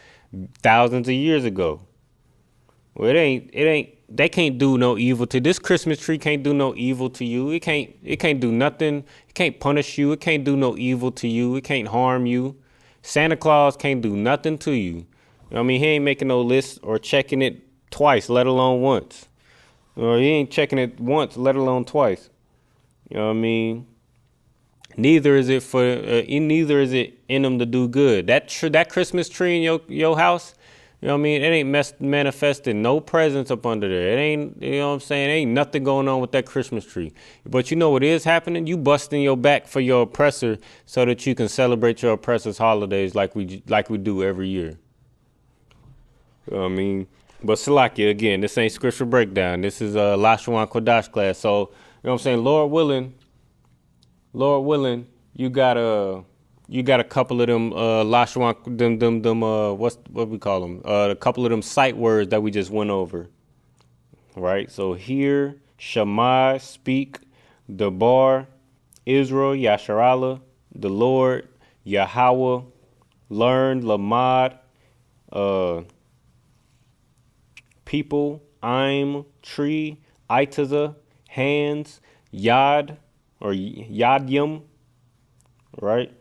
thousands of years ago. Well, they can't do no evil to this Christmas tree. Can't do no evil to you. It can't do nothing. It can't punish you. It can't do no evil to you. It can't harm you. Santa Claus can't do nothing to you. You know what I mean, he ain't making no list or checking it twice, let alone once. Or he ain't checking it once, let alone twice. You know what I mean? Neither is it in them to do good. That Christmas tree in your house, you know what I mean? It ain't manifesting no presents up under there. It ain't, you know what I'm saying? Ain't nothing going on with that Christmas tree. But you know what is happening? You busting your back for your oppressor so that you can celebrate your oppressor's holidays like we do every year. You know what I mean? But Salakia, again, this ain't scripture breakdown. This is a Lashawan Qadash class. So, you know what I'm saying? Lord willing, you got a couple of them Lashawan, them what we call them? A couple of them sight words that we just went over. Right? So hear, Shammai, speak, Debar, Israel, Yasharallah, the Lord, Yahweh, learn, Lamad, people, I'm, tree, Itaza, hands, Yad, or Yadyum, right?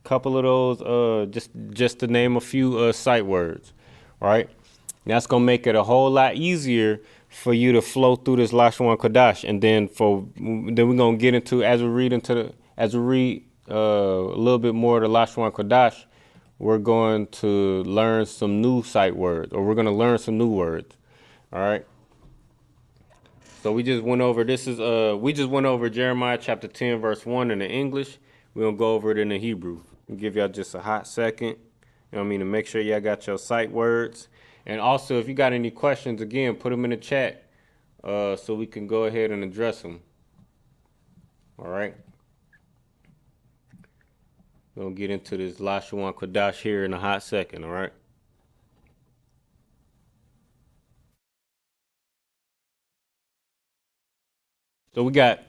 Couple of those, just to name a few sight words, right? That's gonna make it a whole lot easier for you to flow through this Lashawan Qadash. And then we're gonna get into as we read a little bit more of the Lashawan Qadash, we're going to learn some new sight words, or we're gonna learn some new words. All right. So we just went over Jeremiah chapter 10 verse 1 in the English. We're gonna go over it in the Hebrew. I'll give y'all just a hot second. You know what I mean, to make sure y'all got your sight words. And also, if you got any questions, again, put them in the chat so we can go ahead and address them. All right. We're going to get into this Lashawan Qadash here in a hot second, all right? So we got,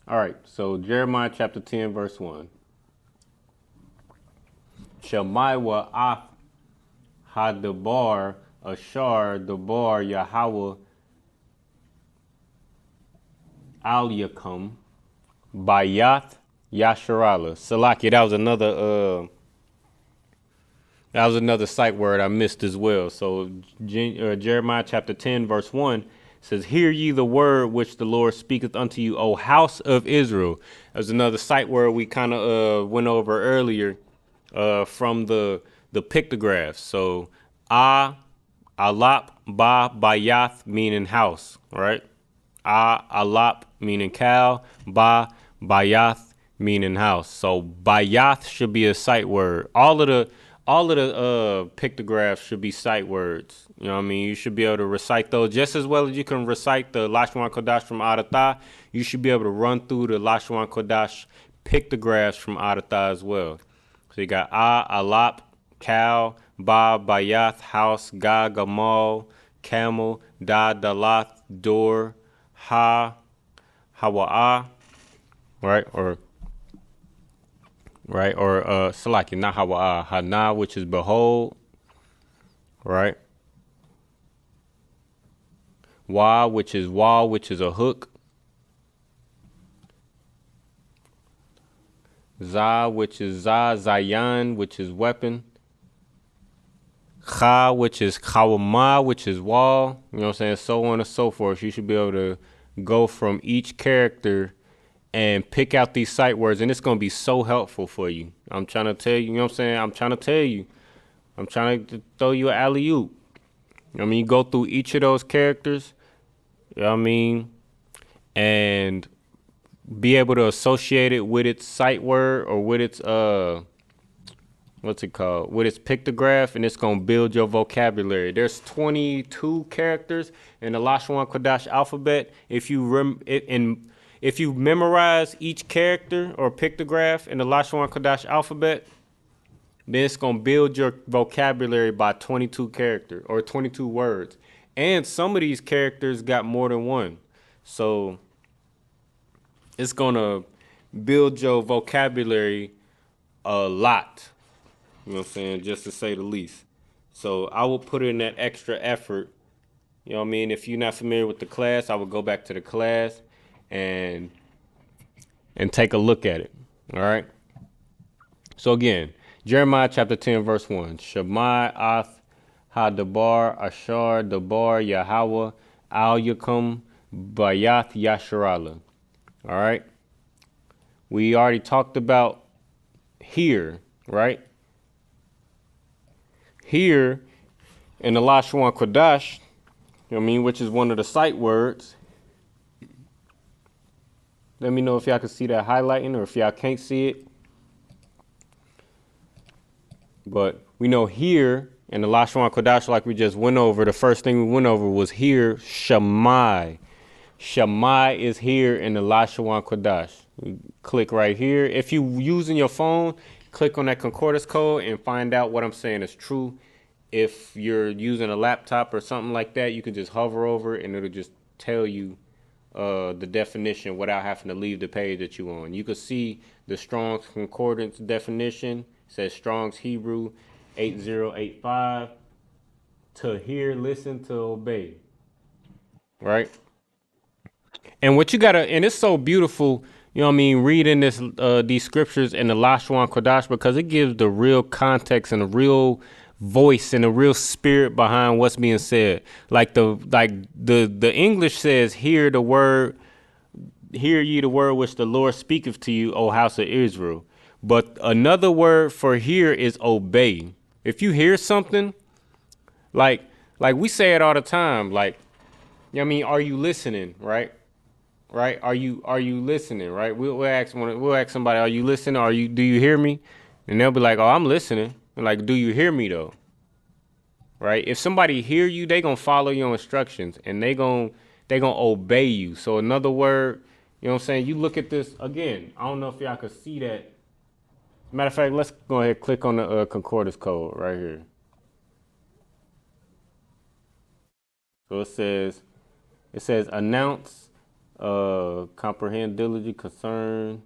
all right, so Jeremiah chapter 10, verse 1. Shamai wa'af hadabar ashar dabar Yahweh al yakum bayath yasharala. Salaki, that was another sight word I missed as well. So Jeremiah chapter 10 verse 1 says, "Hear ye the word which the Lord speaketh unto you, O house of Israel." There's another sight word we kind of went over earlier from the pictographs. So alap, ba, bayath meaning house, right? Alap meaning cow, ba, bayath meaning house. So bayath should be a sight word. All of the pictographs should be sight words. You know what I mean? You should be able to recite those just as well as you can recite the Lashawan Qadash from Adatha. You should be able to run through the Lashawan Qadash pictographs from Adatha as well. So you got alap, cow, ba, bayath, house, ga, gamal, camel, da, dalath, door, hawa'a, right? Or salaki, not hawa'a, hana, which is behold, right? Wa, which is a hook. Za, which is zayan, which is weapon. Kha, which is kawama, which is wall. You know what I'm saying? So on and so forth. You should be able to go from each character and pick out these sight words, and it's going to be so helpful for you. I'm trying to tell you, you know what I'm saying? I'm trying to throw you an alley-oop. I mean, you go through each of those characters, you know what I mean, and be able to associate it with its sight word or with its with its pictograph, and it's gonna build your vocabulary. There's 22 characters in the Lashawan Qadash alphabet. If you memorize each character or pictograph in the Lashawan Qadash alphabet, then it's gonna build your vocabulary by 22 characters or 22 words. And some of these characters got more than one, so it's gonna build your vocabulary a lot. You know what I'm saying? Just to say the least. So I will put in that extra effort. You know what I mean? If you're not familiar with the class, I would go back to the class and take a look at it. All right. So again, Jeremiah chapter 10, verse 1. Shemai ath hadabar ashar dabar Yahweh al yakum bayath yasharala. All right. We already talked about here, right? Here in the Lashawan Qadash, you know what I mean, which is one of the sight words. Let me know if y'all can see that highlighting or if y'all can't see it. But we know here in the Lashawan Qadash, like we just went over, the first thing we went over was here, Shammai. Shammai is here in the Lashawan Qadash. You click right here. If you using your phone, click on that concordance code and find out what I'm saying is true. If you're using a laptop or something like that, you can just hover over it and it'll just tell you the definition without having to leave the page that you're on. You can see the Strong's Concordance definition. It says Strong's Hebrew 8085. To hear, listen, to obey. Right? And what you gotta, and it's so beautiful, you know what I mean, reading these scriptures in the Lashawan Qadash, because it gives the real context and the real voice and the real spirit behind what's being said. Like the English says, hear ye the word which the Lord speaketh to you, O house of Israel. But another word for hear is obey. If you hear something, like we say it all the time, like, you know what I mean, are you listening, right? Right? Are you listening, right? We'll ask somebody, are you listening? Do you hear me? And they'll be like, oh, I'm listening. And like, do you hear me though? Right? If somebody hear you, they gonna follow your instructions and they gonna obey you. So another word, you know what I'm saying? You look at this again. I don't know if y'all can see that. Matter of fact, let's go ahead and click on the concordance code right here. So it says announce, comprehend, diligent, concern,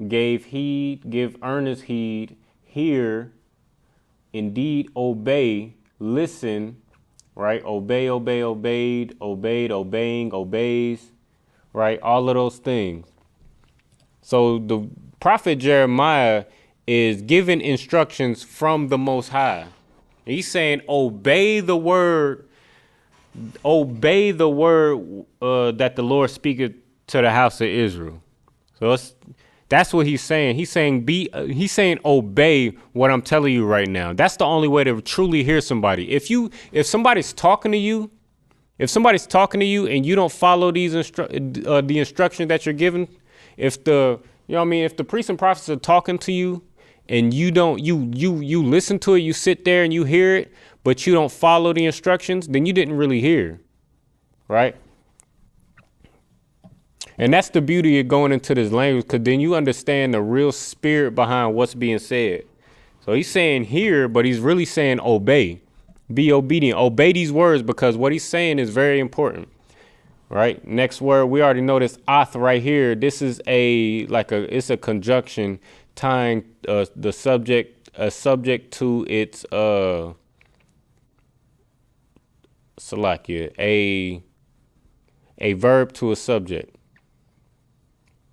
gave heed, give earnest heed, hear, indeed obey, listen, right? Obey, obeyed, obeying, obeys, right? All of those things. So the prophet Jeremiah is giving instructions from the Most High. He's saying, obey the word that the Lord speaketh to the house of Israel. So that's what he's saying. He's saying obey what I'm telling you right now. That's the only way to truly hear somebody. If somebody's talking to you and you don't follow the instructions that you're given, if the priests and prophets are talking to you and you listen to it, you sit there and you hear it, but you don't follow the instructions, then you didn't really hear, right? And that's the beauty of going into this language, because then you understand the real spirit behind what's being said. So he's saying hear, but he's really saying obey. Be obedient. Obey these words, because what he's saying is very important. Right? Next word, we already know this ath right here. This is it's a conjunction tying a subject to its salakia, a verb to a subject.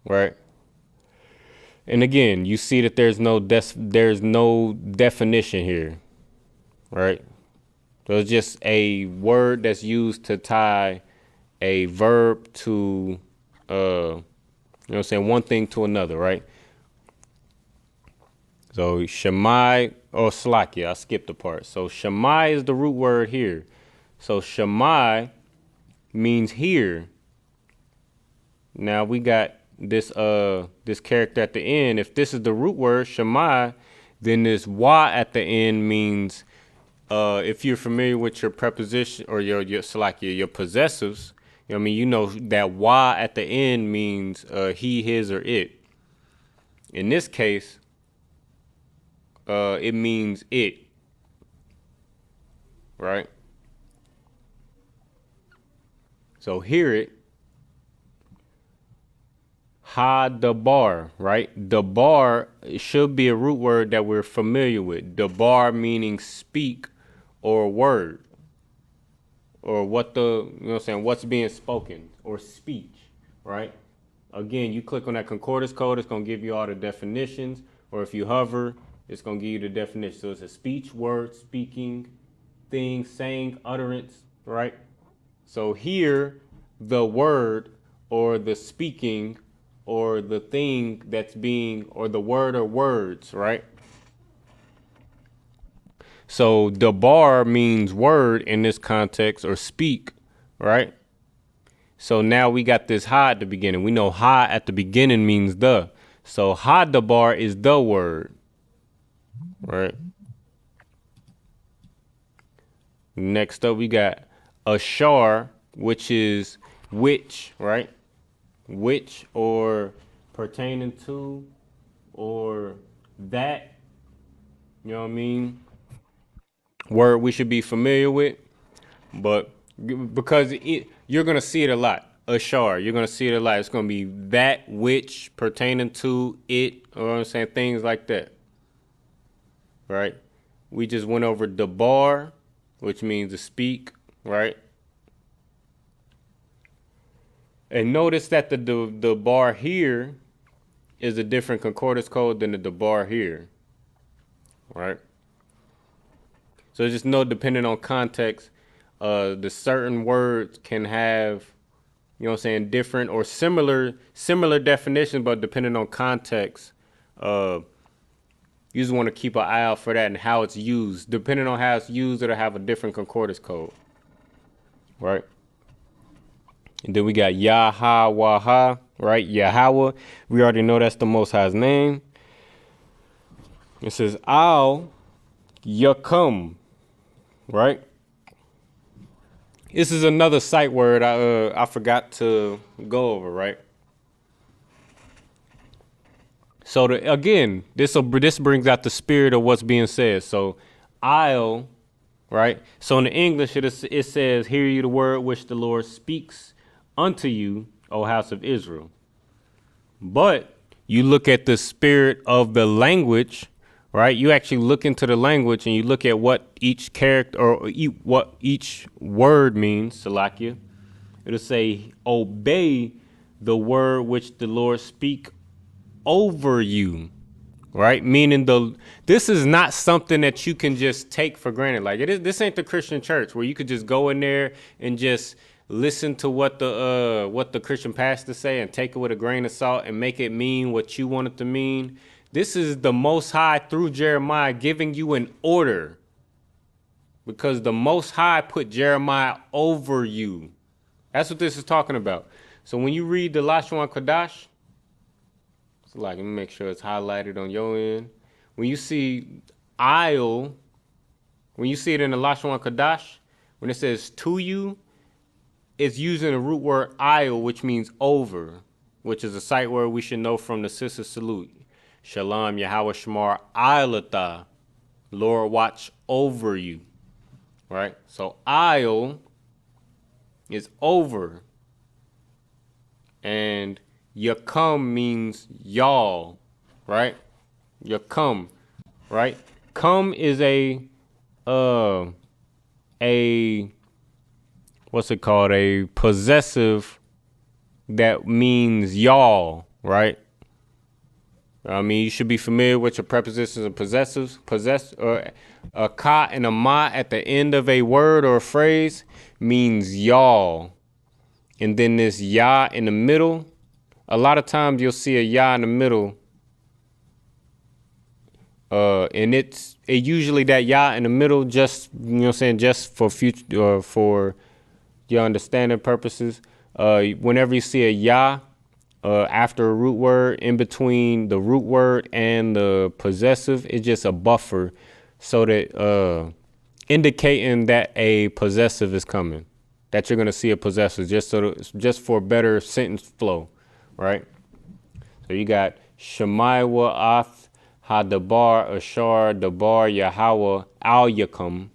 Right? And again, you see that there's no definition here. Right? So it's just a word that's used to tie a verb to, one thing to another, right? So Shammai or Slakia, I skipped the part. So Shammai is the root word here. So Shammai means hear. Now we got this character at the end. If this is the root word, Shammai, then this wa at the end means, if you're familiar with your preposition or your Slakia, your possessives, you know that wa at the end means he, his, or it. In this case, it means it, right? So hear it. Ha dabar, right? Dabar should be a root word that we're familiar with. Dabar meaning speak or word, or what's being spoken or speech, right? Again, you click on that concordance code, it's going to give you all the definitions, or if you hover, it's going to give you the definition. So it's a speech, word, speaking, thing, saying, utterance, right? So here, the word or the speaking or the thing that's being, or the word or words, right? So dabar means word in this context, or speak, right? So now we got this ha at the beginning. We know ha at the beginning means the. So ha dabar is the word, right? Next up we got ashar, which is which, right? Which, or pertaining to, or that, you know what I mean? Word we should be familiar with, but because you're going to see it a lot. Ashar, you're going to see it a lot. It's going to be that which, pertaining to it, or what I'm saying, things like that. Right? We just went over dabar, which means to speak, right? And notice that the bar here is a different concordance code than the Dabar here, right? So just know, depending on context, the certain words can have, you know what I'm saying, different or similar definitions, but depending on context, you just want to keep an eye out for that and how it's used. Depending on how it's used, it'll have a different concordance code, right? And then we got Yahweh, right? Yahweh. We already know that's the Most High's name. It says Al Yakum, right? This is another sight word I forgot to go over, right? So again, this brings out the spirit of what's being said. So I'll, right? So in the English, it says, "Hear you the word which the Lord speaks unto you, O house of Israel." But you look at the spirit of the language, right? You actually look into the language and you look at what each character or what each word means, Salakia. It'll say, "Obey the word which the Lord speak over you," right? Meaning this is not something that you can just take for granted. Like this ain't the Christian church where you could just go in there and just listen to what the Christian pastor say and take it with a grain of salt and make it mean what you want it to mean. This is the Most High through Jeremiah giving you an order, because the Most High put Jeremiah over you. That's what this is talking about. So when you read the Lashawan Qadash, so like, let me make sure it's highlighted on your end. When you see "I'll," when you see it in the Lashawan Qadash, when it says "to you," it's using the root word "I'll," which means over, which is a sight word we should know from the sister salute. Shalom Yahweh Shemar I'latah, Lord watch over you, right? So "I'll" is over, and Yakum means y'all, right? Yakum, right? Come is a what's it called? A possessive that means y'all, right? I mean, you should be familiar with your prepositions and possessives. A ka and a ma at the end of a word or a phrase means y'all. And then this ya in the middle. A lot of times you'll see a ya in the middle. And it usually that ya in the middle, just, you know what I'm saying, just for future, for your understanding purposes. Whenever you see a ya, after a root word, in between the root word and the possessive, it's just a buffer, so that indicating that a possessive is coming, that you're gonna see a possessive, just for better sentence flow, right? So you got Shemai Wa'ath Hadabar Ashar Dabar Yahweh Al Yakum,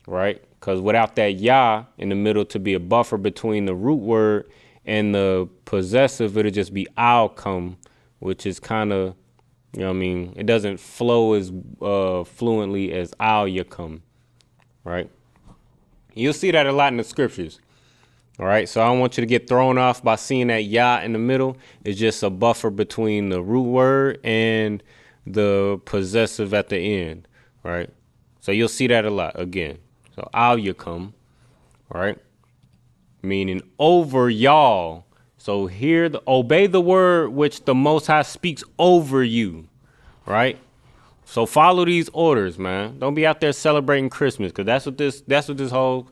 right? Because without that ya in the middle to be a buffer between the root word and the possessive, it'll just be "I'll come," which is kind of, you know what I mean, it doesn't flow as fluently as "I'll yakum," right? You'll see that a lot in the scriptures, all right? So I don't want you to get thrown off by seeing that ya in the middle. It's just a buffer between the root word and the possessive at the end, right? So you'll see that a lot again. So "I'll yakum," right? Meaning over y'all. So here, obey the word which the Most High speaks over you, right? So follow these orders, man. Don't be out there celebrating Christmas, because that's what this whole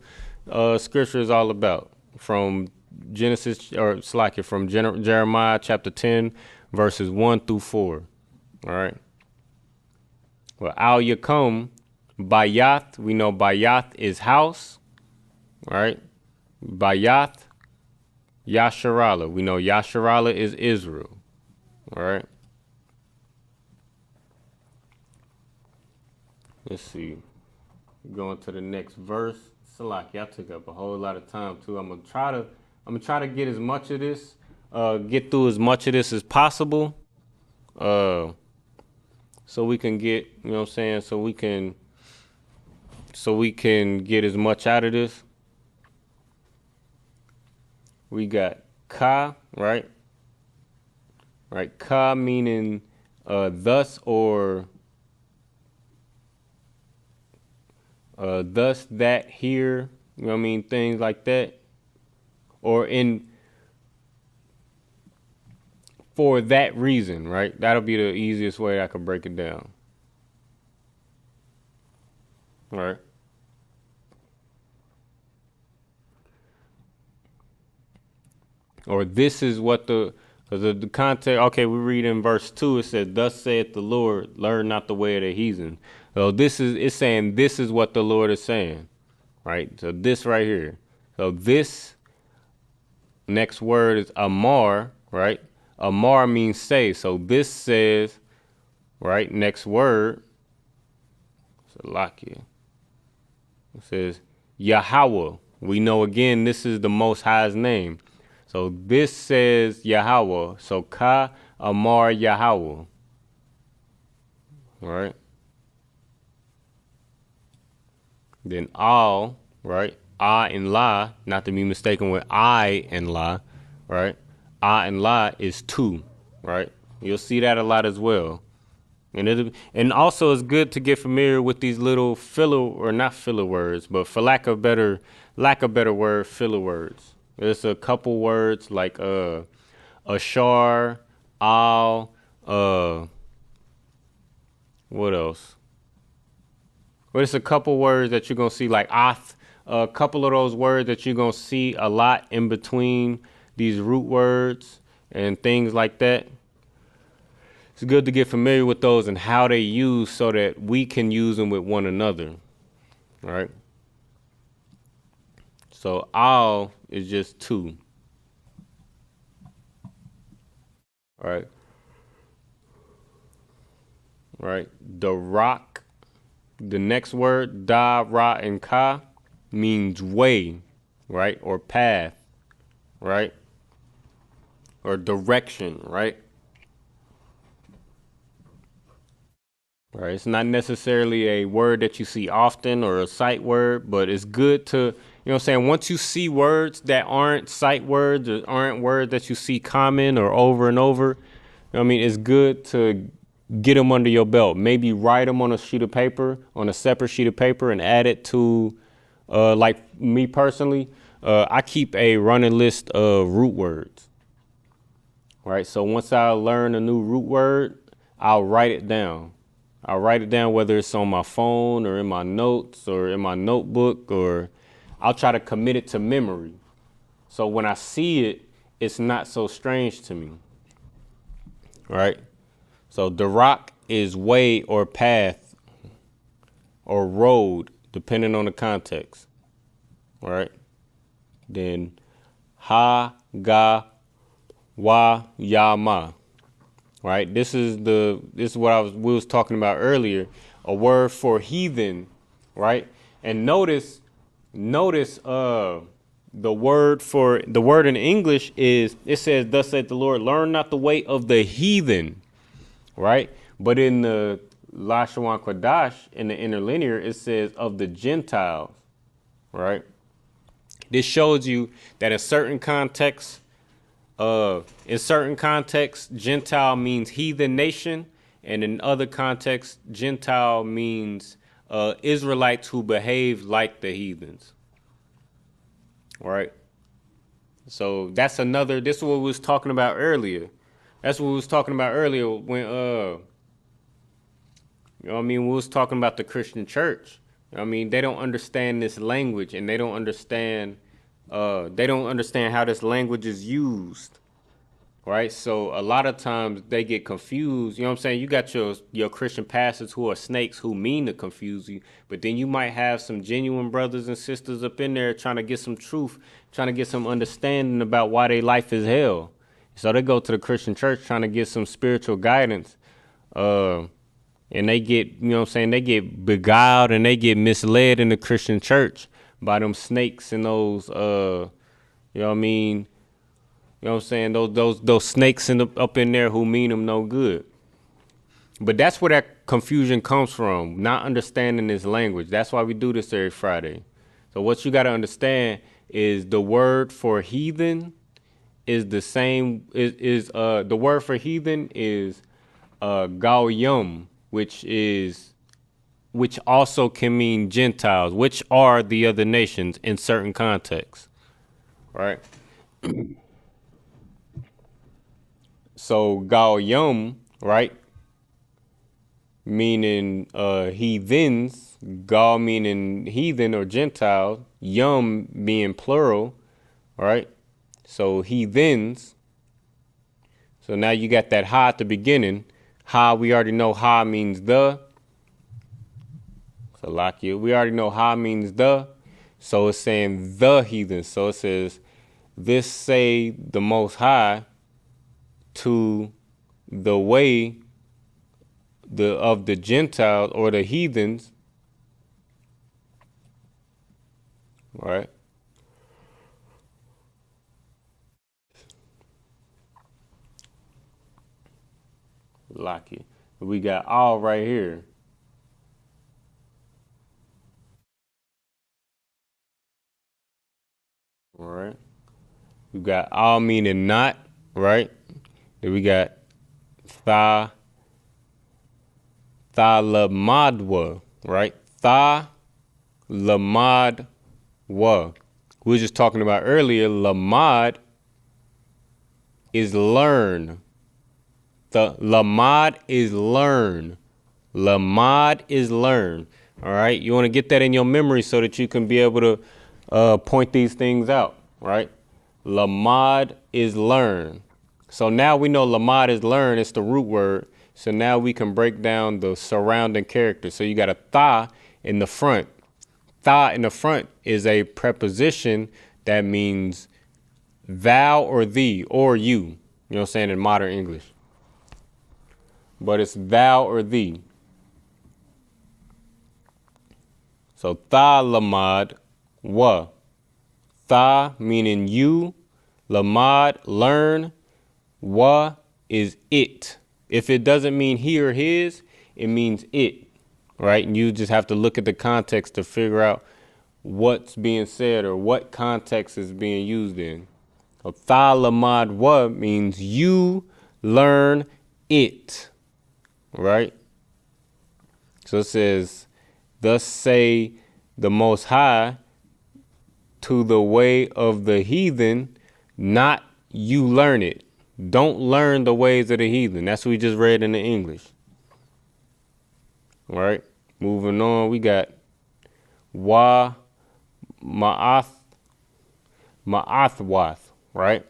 scripture is all about. From Genesis, or it's like it from Jeremiah chapter 10, verses 1 through 4. All right. Well, Al Yakum, Bayath, we know Bayath is house, right? Bayath, Yasharala. We know Yasharala is Israel. All right. Let's see. Going to the next verse. Salaki, I took up a whole lot of time too. I'm gonna try to get as much of this, get through as much of this as possible. So we can get, you know what I'm saying, so we can get as much out of this. We got Ka, right? right? Ka meaning thus or thus, that, here, you know what I mean? Things like that. Or for that reason, right? That'll be the easiest way I could break it down. All right. Or this is what the context, okay, we read in verse 2, it says, thus saith the Lord, learn not the way of the heathen. So it's saying this is what the Lord is saying, right? So this right here. So this next word is amar, right? Amar means say. So this says, right, next word, it's a lock here. It says Yahweh. We know again, this is the Most High's name. So this says Yahweh. So Ka Amar Yahweh. All right. Then Al, right? Ah and La, not to be mistaken with I and La, right? Ah and La is two, right? You'll see that a lot as well. And also it's good to get familiar with these little filler, or not filler words, but for lack of better word, filler words. There's a couple words like ashar, al, what else? Well, it's a couple words that you're gonna see like ath, a couple of those words that you're gonna see a lot in between these root words and things like that. It's good to get familiar with those and how they use so that we can use them with one another, right? So al is just two, right? Right. The rock, the next word, da, ra, and ka means way, right? Or path, right? Or direction, right? Right. It's not necessarily a word that you see often or a sight word, but it's good to, you know what I'm saying, once you see words that aren't sight words or aren't words that you see common or over and over, you know what I mean, it's good to get them under your belt. Maybe write them on a sheet of paper, on a separate sheet of paper, and add it to, like me personally, I keep a running list of root words. Right. So once I learn a new root word, I'll write it down. I'll write it down, whether it's on my phone or in my notes or in my notebook, or I'll try to commit it to memory. So when I see it, it's not so strange to me. Right. So Darak is way or path or road, depending on the context. Right. Then Ha, Ga, Wa, Yama. Right. This is what we was talking about earlier. A word for heathen. Right. And notice the word in English is, it says, thus saith the Lord, learn not the way of the heathen. Right. But in the Lashawan Qadash, in the interlinear, it says of the Gentiles. Right. This shows you that in certain contexts, Gentile means heathen nation, and in other contexts, Gentile means Israelites who behave like the heathens. Right. So this is what we was talking about earlier. That's what we was talking about earlier when you know what I mean, we was talking about the Christian church. You know what I mean, they don't understand this language, and they don't understand how this language is used. Right. So a lot of times they get confused. You know what I'm saying? You got your Christian pastors who are snakes who mean to confuse you. But then you might have some genuine brothers and sisters up in there trying to get some truth, trying to get some understanding about why their life is hell. So they go to the Christian church trying to get some spiritual guidance. And they get, you know what I'm saying, they get beguiled and they get misled in the Christian church by them snakes and those, you know what I mean? You know what I'm saying? Those snakes up in there who mean them no good. But that's where that confusion comes from, not understanding this language. That's why we do this every Friday. So what you got to understand is the word for heathen is the same. Is the word for heathen is Goyim, which also can mean Gentiles, which are the other nations in certain contexts, right? So Goyim, right, meaning heathens, Gal meaning heathen or Gentile, Yum being plural, right? So heathens. So now you got that ha at the beginning. Ha, we already know ha means the. So lock you. We already know ha means the. So it's saying the heathen. So it says, this say the Most High to the way of the Gentiles or the heathens, right? Lock it. We got all right here. All right. We got all meaning not, right? Then we got Thalamadwa, right? Thalamadwa. We were just talking about earlier, lamad is learn. The lamad is learn. Lamad is learn. All right. You want to get that in your memory so that you can be able to point these things out, right? Lamad is learn. So now we know lamad is learn. It's the root word. So now we can break down the surrounding characters. So you got a tha in the front. Tha in the front is a preposition that means thou or thee or you. You know what I'm saying, in modern English. But it's thou or thee. So tha lamad wa. Tha meaning you. Lamad learn. Wa is it. If it doesn't mean he or his, it means it, right? And you just have to look at the context to figure out what's being said or what context is being used in. So Thalamad wa means you learn it, right? So it says, thus say the Most High to the way of the heathen, not you learn it. Don't learn the ways of the heathen. That's what we just read in the English. All right. Moving on, we got wa ma'athwath, right?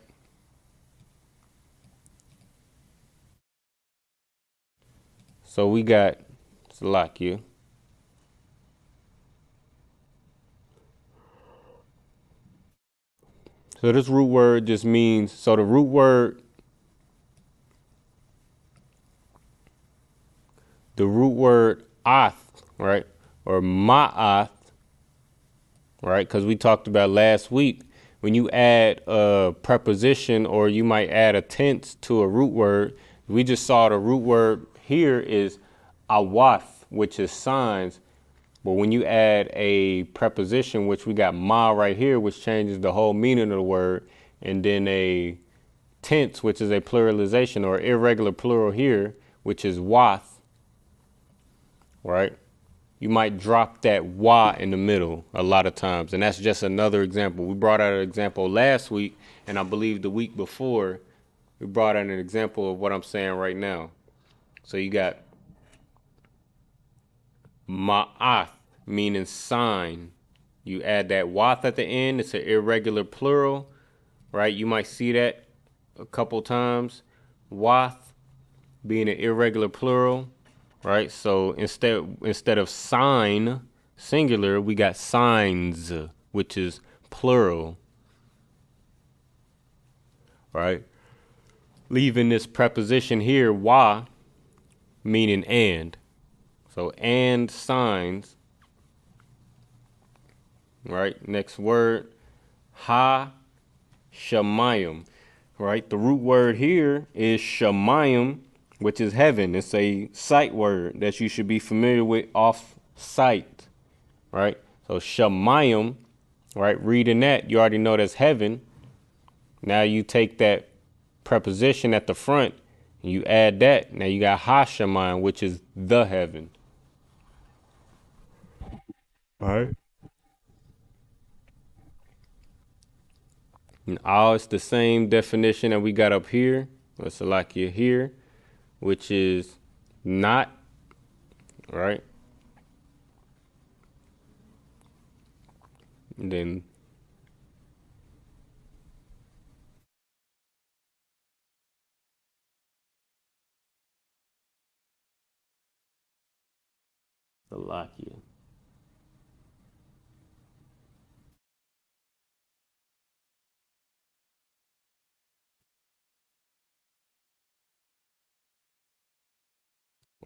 So we got Salakia. So this root word just means, so the root word ath, right? Or ma'ath, right? Because we talked about last week, when you add a preposition or you might add a tense to a root word, we just saw the root word here is awath, which is signs. But when you add a preposition, which we got ma right here, which changes the whole meaning of the word, and then a tense, which is a pluralization or irregular plural here, which is wath, right? You might drop that wa in the middle a lot of times. And that's just another example. We brought out an example last week, and I believe the week before, we brought out an example of what I'm saying right now. So you got ma'ath, meaning sign. You add that wath at the end. It's an irregular plural, right? You might see that a couple times. Wath being an irregular plural, right? So instead of sign, singular, we got signs, which is plural, right? Leaving this preposition here, wa, meaning and. So and signs, right? Next word, ha shamayim, right? The root word here is shamayim, which is heaven. It's a sight word that you should be familiar with off sight, right? So shamayim, right? Reading that, you already know that's heaven. Now you take that preposition at the front and you add that. Now you got Hashemayim, which is the heaven. All right. And all it's the same definition that we got up here. Let's select you here, which is not, right? And then Salakia.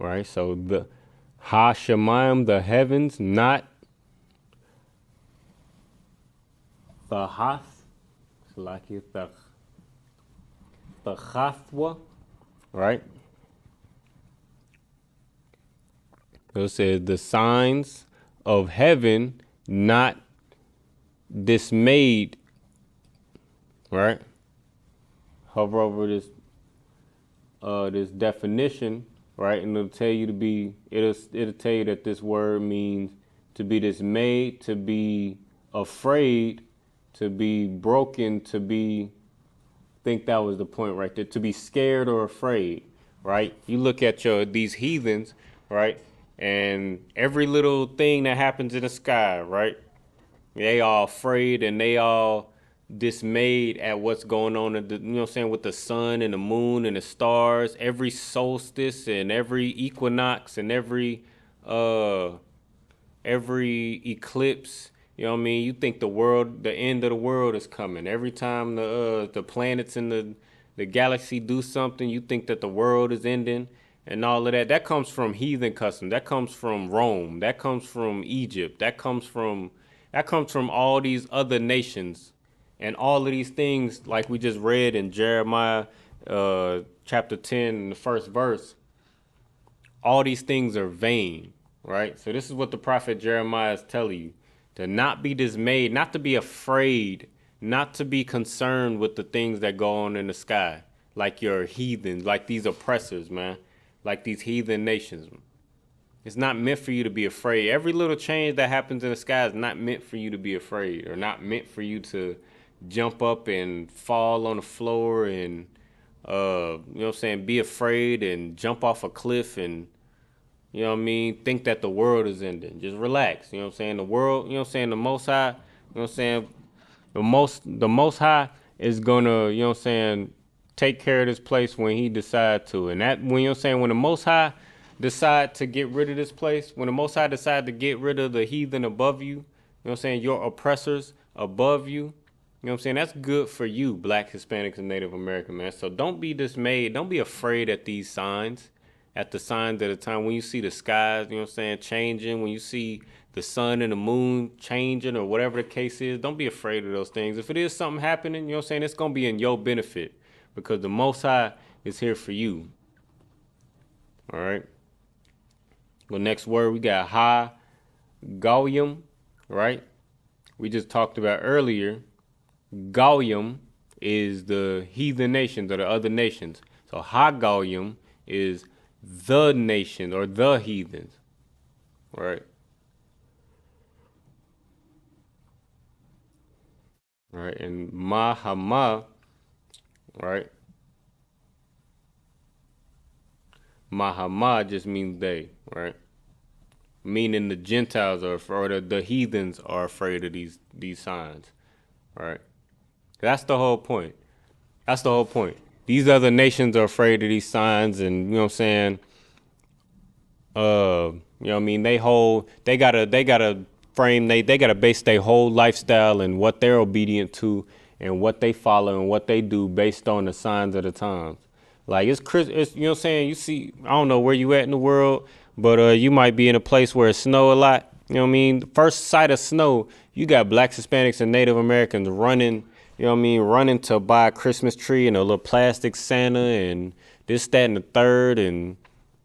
Right, so the Hashemayim, the heavens, not the Hath, Salakia, the Chathwa, right? So it says the signs of heaven not dismayed, right? Hover over this definition, right? And it'll tell you it'll tell you that this word means to be dismayed, to be afraid, to be broken, I think that was the point right there, to be scared or afraid, right? You look at these heathens, right? And every little thing that happens in the sky, right? They all afraid and they all dismayed at what's going on in with the sun and the moon and the stars, every solstice and every equinox and every eclipse. You think the end of the world is coming. Every time the planets in the galaxy do something, you think that the world is ending. And all of that comes from heathen custom. That comes from Rome. That comes from Egypt. That comes from all these other nations. And all of these things, like we just read in Jeremiah chapter 10, the first verse, all these things are vain, right? So this is what the prophet Jeremiah is telling you. To not be dismayed, not to be afraid, not to be concerned with the things that go on in the sky. Like your heathens, like these oppressors, man. Like these heathen nations. It's not meant for you to be afraid. Every little change that happens in the sky is not meant for you to be afraid, or not meant for you to jump up and fall on the floor and, be afraid and jump off a cliff and, think that the world is ending. Just relax. The world, the Most High, the Most High is gonna, take care of this place when he decides to. And that, when the Most High decide to get rid of this place, when the Most High decide to get rid of the heathen above you, your oppressors above you, that's good for you, Black, Hispanics, and Native American, man. So don't be dismayed. Don't be afraid at these signs, at the signs at a time when you see the skies, changing, when you see the sun and the moon changing or whatever the case is. Don't be afraid of those things. If it is something happening, it's going to be in your benefit. Because the Most High is here for you. All right. Well, next word we got Ha Goyim, right? We just talked about earlier. Goyim is the heathen nations or the other nations. So Ha Goyim is the nation or the heathens, right? Right. And Mahama. Right? Mahama just means they, right? Meaning the Gentiles or the heathens are afraid of these signs, right? That's the whole point. That's the whole point. These other nations are afraid of these signs, and they gotta base their whole lifestyle and what they're obedient to and what they follow and what they do based on the signs of the times. Like it's you see, I don't know where you at in the world, but you might be in a place where it snow a lot. First sight of snow, you got Blacks, Hispanics, and Native Americans running, running to buy a Christmas tree and a little plastic Santa and this, that, and the third, and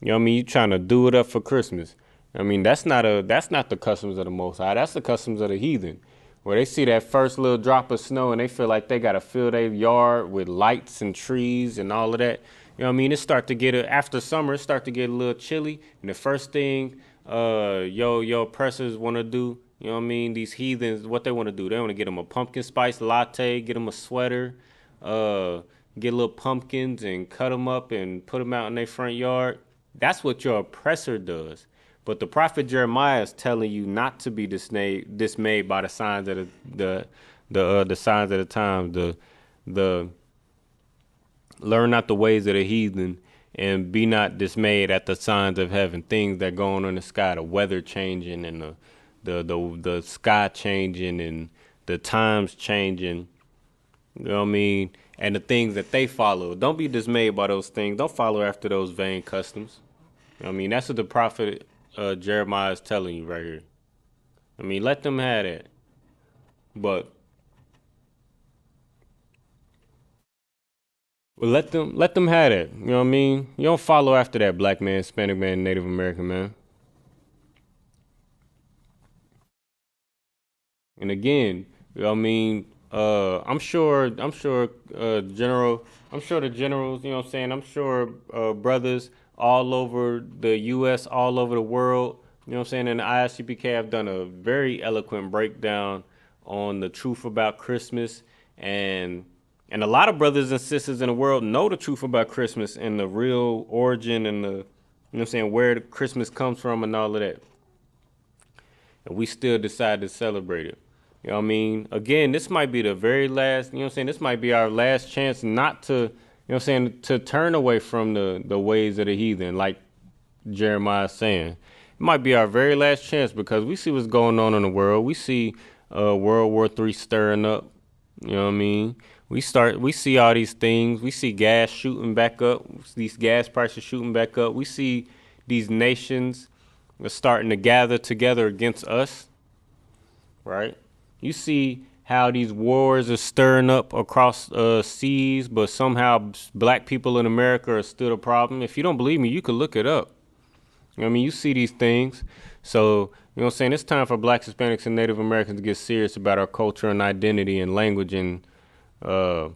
you trying to do it up for Christmas. That's not the customs of the Most High. That's the customs of the heathen. where they see that first little drop of snow and they feel like they gotta fill their yard with lights and trees and all of that. You know what I mean? It start to get after summer, it start to get a little chilly, and the first thing your oppressors want to do, you know what I mean? These heathens, what they want to do? They want to get them a pumpkin spice latte, get them a sweater, get little pumpkins and cut them up and put them out in their front yard. That's what your oppressor does. But the prophet Jeremiah is telling you not to be dismayed by the signs of the signs of the times. The learn not the ways of the heathen, and be not dismayed at the signs of heaven. Things that go on in the sky, the weather changing and the sky changing and the times changing. You know what I mean? And the things that they follow. Don't be dismayed by those things. Don't follow after those vain customs. You know what I mean? That's what the prophet Jeremiah is telling you right here. I mean, let them have it. But let them have it. You know what I mean? You don't follow after that black man, Hispanic man, Native American man. And again, you know what I mean? I'm sure the generals, you know what I'm saying? I'm sure brothers all over the US, all over the world, you know what I'm saying? And the ISUPK have done a very eloquent breakdown on the truth about Christmas, and a lot of brothers and sisters in the world know the truth about Christmas and the real origin and the, you know what I'm saying, where the Christmas comes from and all of that. And we still decide to celebrate it. You know what I mean? Again, this might be the very last, you know what I'm saying? This might be our last chance not to, you know what I'm saying, to turn away from the ways of the heathen, like Jeremiah is saying. It might be our very last chance because we see what's going on in the world. We see World War III stirring up. You know what I mean? We see all these things. We see gas shooting back up. These gas prices shooting back up. We see these nations are starting to gather together against us, right? You see how these wars are stirring up across seas, but somehow black people in America are still a problem. If you don't believe me, you could look it up. You know what I mean? You see these things. So, you know what I'm saying? It's time for blacks, Hispanics, and Native Americans to get serious about our culture and identity and language and, you know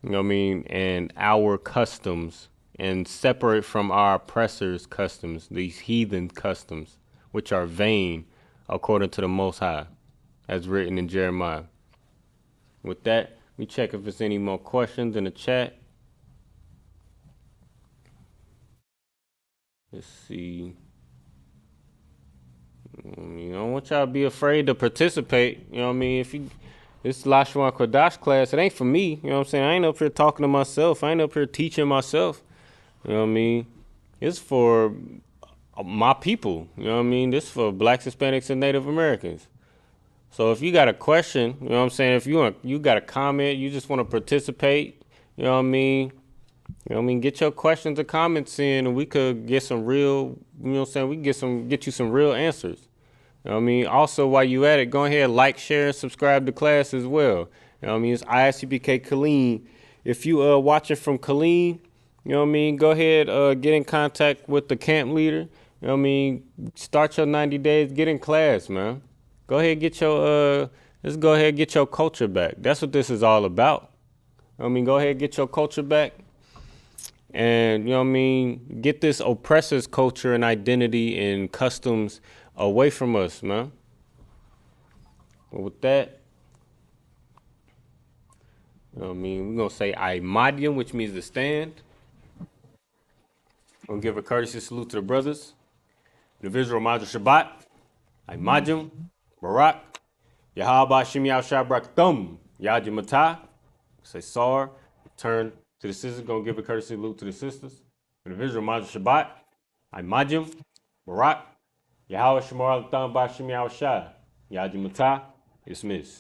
what I mean, and our customs, and separate from our oppressors' customs, these heathen customs, which are vain according to the Most High, as written in Jeremiah. With that, we check if there's any more questions in the chat. Let's see. You don't want y'all to be afraid to participate. You know what I mean? If you, this Lashawan Qadash class, it ain't for me. You know what I'm saying? I ain't up here talking to myself. I ain't up here teaching myself. You know what I mean? It's for my people. You know what I mean? This is for blacks, Hispanics, and Native Americans. So if you got a question, you know what I'm saying? If you got a comment, you just want to participate, you know what I mean? You know what I mean? Get your questions or comments in, and we could get some real, you know what I'm saying? We can get you some real answers. You know what I mean? Also, while you at it, go ahead, like, share, and subscribe to class as well. You know what I mean? It's ISUPK Killeen. If you watching from Killeen, you know what I mean? Go ahead, get in contact with the camp leader. You know what I mean? Start your 90 days, get in class, man. Go ahead, get your let's go ahead and get your culture back. That's what this is all about. You know what I mean? Go ahead, get your culture back. And, you know what I mean, get this oppressor's culture and identity and customs away from us, man. But with that, you know what I mean, we're going to say Imadium, which means to stand. We're going to give a courtesy salute to the brothers. Individual Major Shabbat, Imadium, Barak, Yahaba Shim Yahshua Brakathum, Yaji Matah. Say Sar, turn to the sisters, gonna give a courtesy salute to the sisters. Individual Major Shabbat, Imadium, Barak, Yahweh Shemar Al Thumb Bashim Yahshua, Yaji Matah, dismiss.